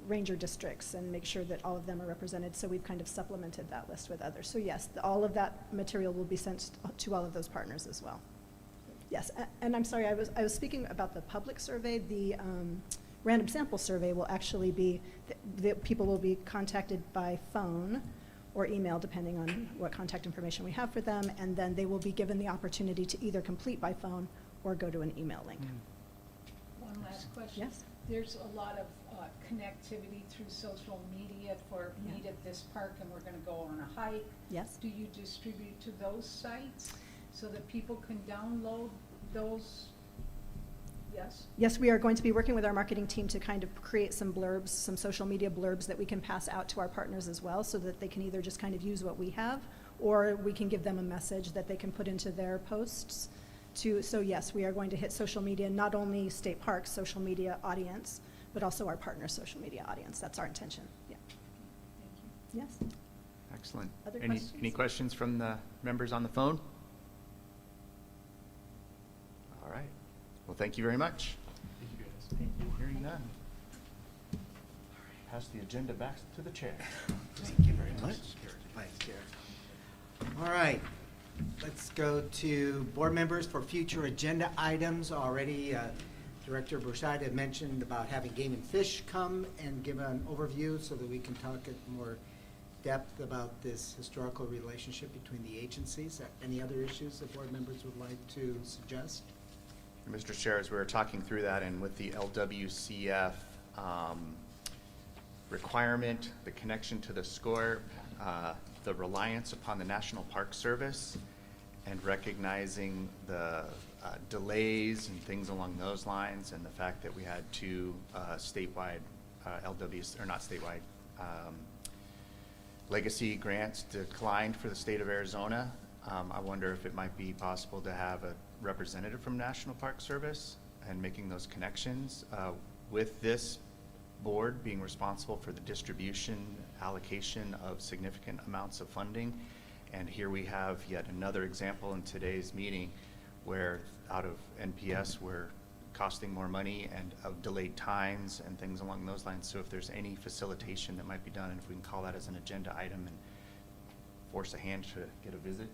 ranger districts and make sure that all of them are represented. So we've kind of supplemented that list with others. So yes, all of that material will be sent to all of those partners as well. Yes, and I'm sorry, I was speaking about the public survey. The random sample survey will actually be, the people will be contacted by phone or email, depending on what contact information we have for them, and then they will be given the opportunity to either complete by phone or go to an email link. One last question. Yes. There's a lot of connectivity through social media for meet at this park and we're going to go on a hike. Yes. Do you distribute to those sites so that people can download those? Yes? Yes, we are going to be working with our marketing team to kind of create some blurbs, some social media blurbs that we can pass out to our partners as well, so that they can either just kind of use what we have, or we can give them a message that they can put into their posts. So yes, we are going to hit social media, not only State Park's social media audience, but also our partner social media audience. That's our intention. Yeah. Thank you. Yes. Excellent. Other Any questions? questions from the members on the phone? All right. Well, thank you very much. Thank you, guys. Thank you. Hearing none. pass the agenda back to the chair. Thank you very much, Vice Chair. All right, let's go to board members for future agenda items. Already, Director Burchard had mentioned about having Game and Fish come and give an overview so that we can talk at more depth about this historical relationship between the agencies. Any other issues that board members would like to suggest? Mr. Chair, as we were talking through that, and with the LWCF requirement, the connection to the SCORP, the reliance upon the National Park Service, and recognizing the delays and things along those lines, and the fact that we had two statewide LWs, or not statewide, legacy grants declined for the state of Arizona. I wonder if it might be possible to have a representative from National Park Service and making those connections with this board being responsible for the distribution, allocation of significant amounts of funding. And here we have yet another example in today's meeting where out of NPS we're costing more money and of delayed times and things along those lines. So if there's any facilitation that might be done, and if we can call that as an agenda item and force a hand to get a visit,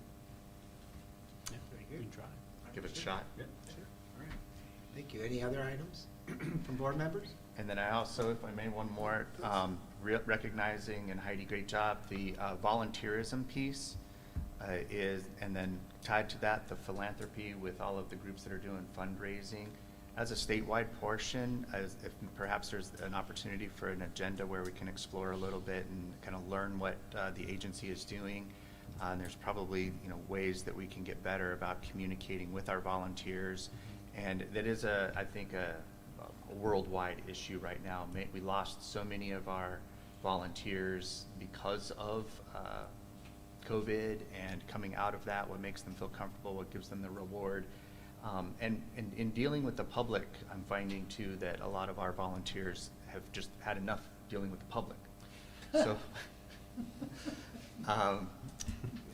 Yeah, Very good. we can try. give it a shot. Yeah. Sure. All right. Thank you. Any other items from board members? And then I also, if I may, one more, recognizing, and Heidi, great job, the volunteerism piece is, and then tied to that, the philanthropy with all of the groups that are doing fundraising. As a statewide portion, as if perhaps there's an opportunity for an agenda where we can explore a little bit and kind of learn what the agency is doing. And there's probably, ways that we can get better about communicating with our volunteers. And that is I think a worldwide issue right now. We lost so many of our volunteers because of COVID, and coming out of that, what makes them feel comfortable, what gives them the reward. And in dealing with the public, I'm finding too that a lot of our volunteers have just had enough dealing with the public. So,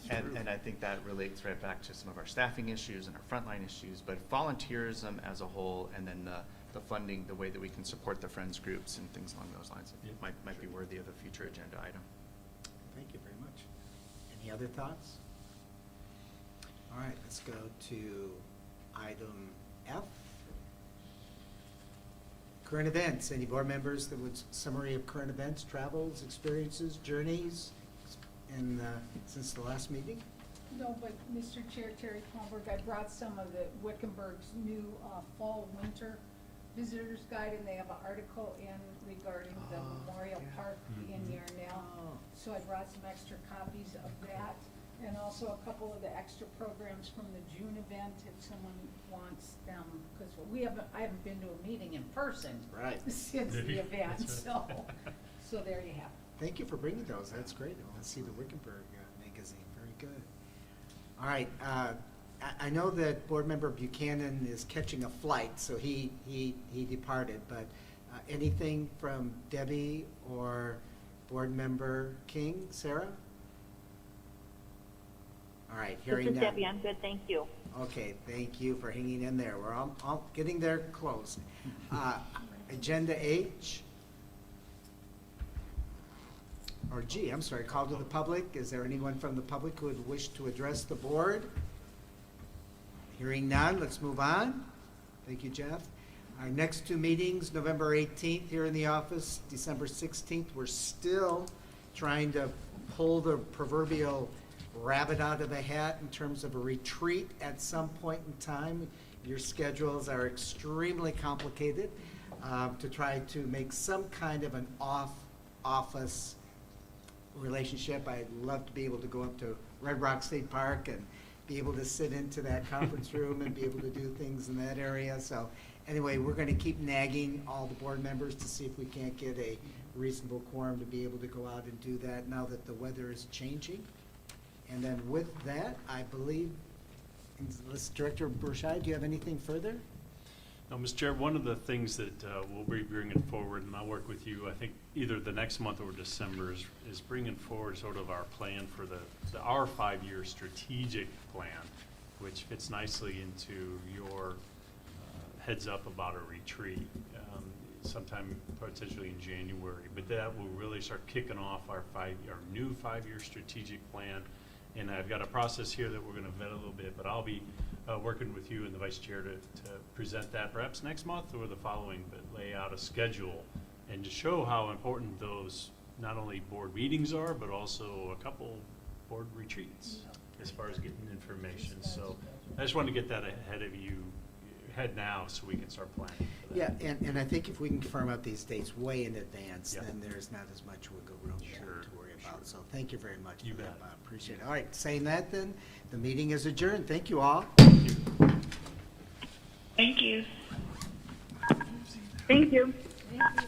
and I think that relates right back to some of our staffing issues and our frontline issues, but volunteerism as a whole, and then the funding, the way that we can support the friends groups and things along those lines, might be worthy of a future agenda item. Thank you very much. Any other thoughts? All right, let's go to item F. Current events. Any board members that would summary of current events, travels, experiences, journeys since the last meeting? No, but Mr. Chair, Terry Kronberg, I brought some of the Wickenburg's new fall/winter visitors guide, and they have an article in regarding the Memorial Park in Yarnell. So I brought some extra copies of that, and also a couple of the extra programs from the June event if someone wants them, because I haven't been to a meeting in person Right. since the event, so there you have it. Thank you for bringing those. That's great. I want to see the Wickenburg magazine. Very good. All right. I know that Board Member Buchanan is catching a flight, so he departed. But anything from Debbie or Board Member King, Sarah? All right. Hearing This is none. Debbie. I'm good, thank you. Okay. Thank you for hanging in there. We're all getting there close. Agenda H. Or G, I'm sorry, call to the public. Is there anyone from the public who would wish to address the board? Hearing none, let's move on. Thank you, Jeff. Our next two meetings, November 18th here in the office, December 16th. We're still trying to pull the proverbial rabbit out of the hat in terms of a retreat at some point in time. Your schedules are extremely complicated to try to make some kind of an off-office relationship. I'd love to be able to go up to Red Rock State Park and be able to sit into that conference room and be able to do things in that area. So anyway, we're going to keep nagging all the board members to see if we can't get a reasonable quorum to be able to go out and do that now that the weather is changing. And then with that, I believe, Director Burchard, do you have anything further? Now, Mr. Chair, one of the things that we'll be bringing forward, and I'll work with you, I think either the next month or December, is bringing forward sort of our plan for our 5-year strategic plan, which fits nicely into your heads up about a retreat. sometime potentially in January. But that will really start kicking off our new 5-year strategic plan. And I've got a process here that we're going to vet a little bit, but I'll be working with you and the vice chair to present that perhaps next month or the following, but lay out a schedule and to show how important those not only board meetings are, but also a couple board retreats as far as getting information. So I just wanted to get that ahead of you, head now, so we can start planning for that. Yeah, and I think if we can firm up these dates way in advance, Yep. then there's not as much wiggle room there Sure, to worry about. sure. So thank you very much You for that, bet. Bob. Appreciate it. All right, saying that then, the meeting is adjourned. Thank you all. Thank you. Thank you. Thank you. Thank you.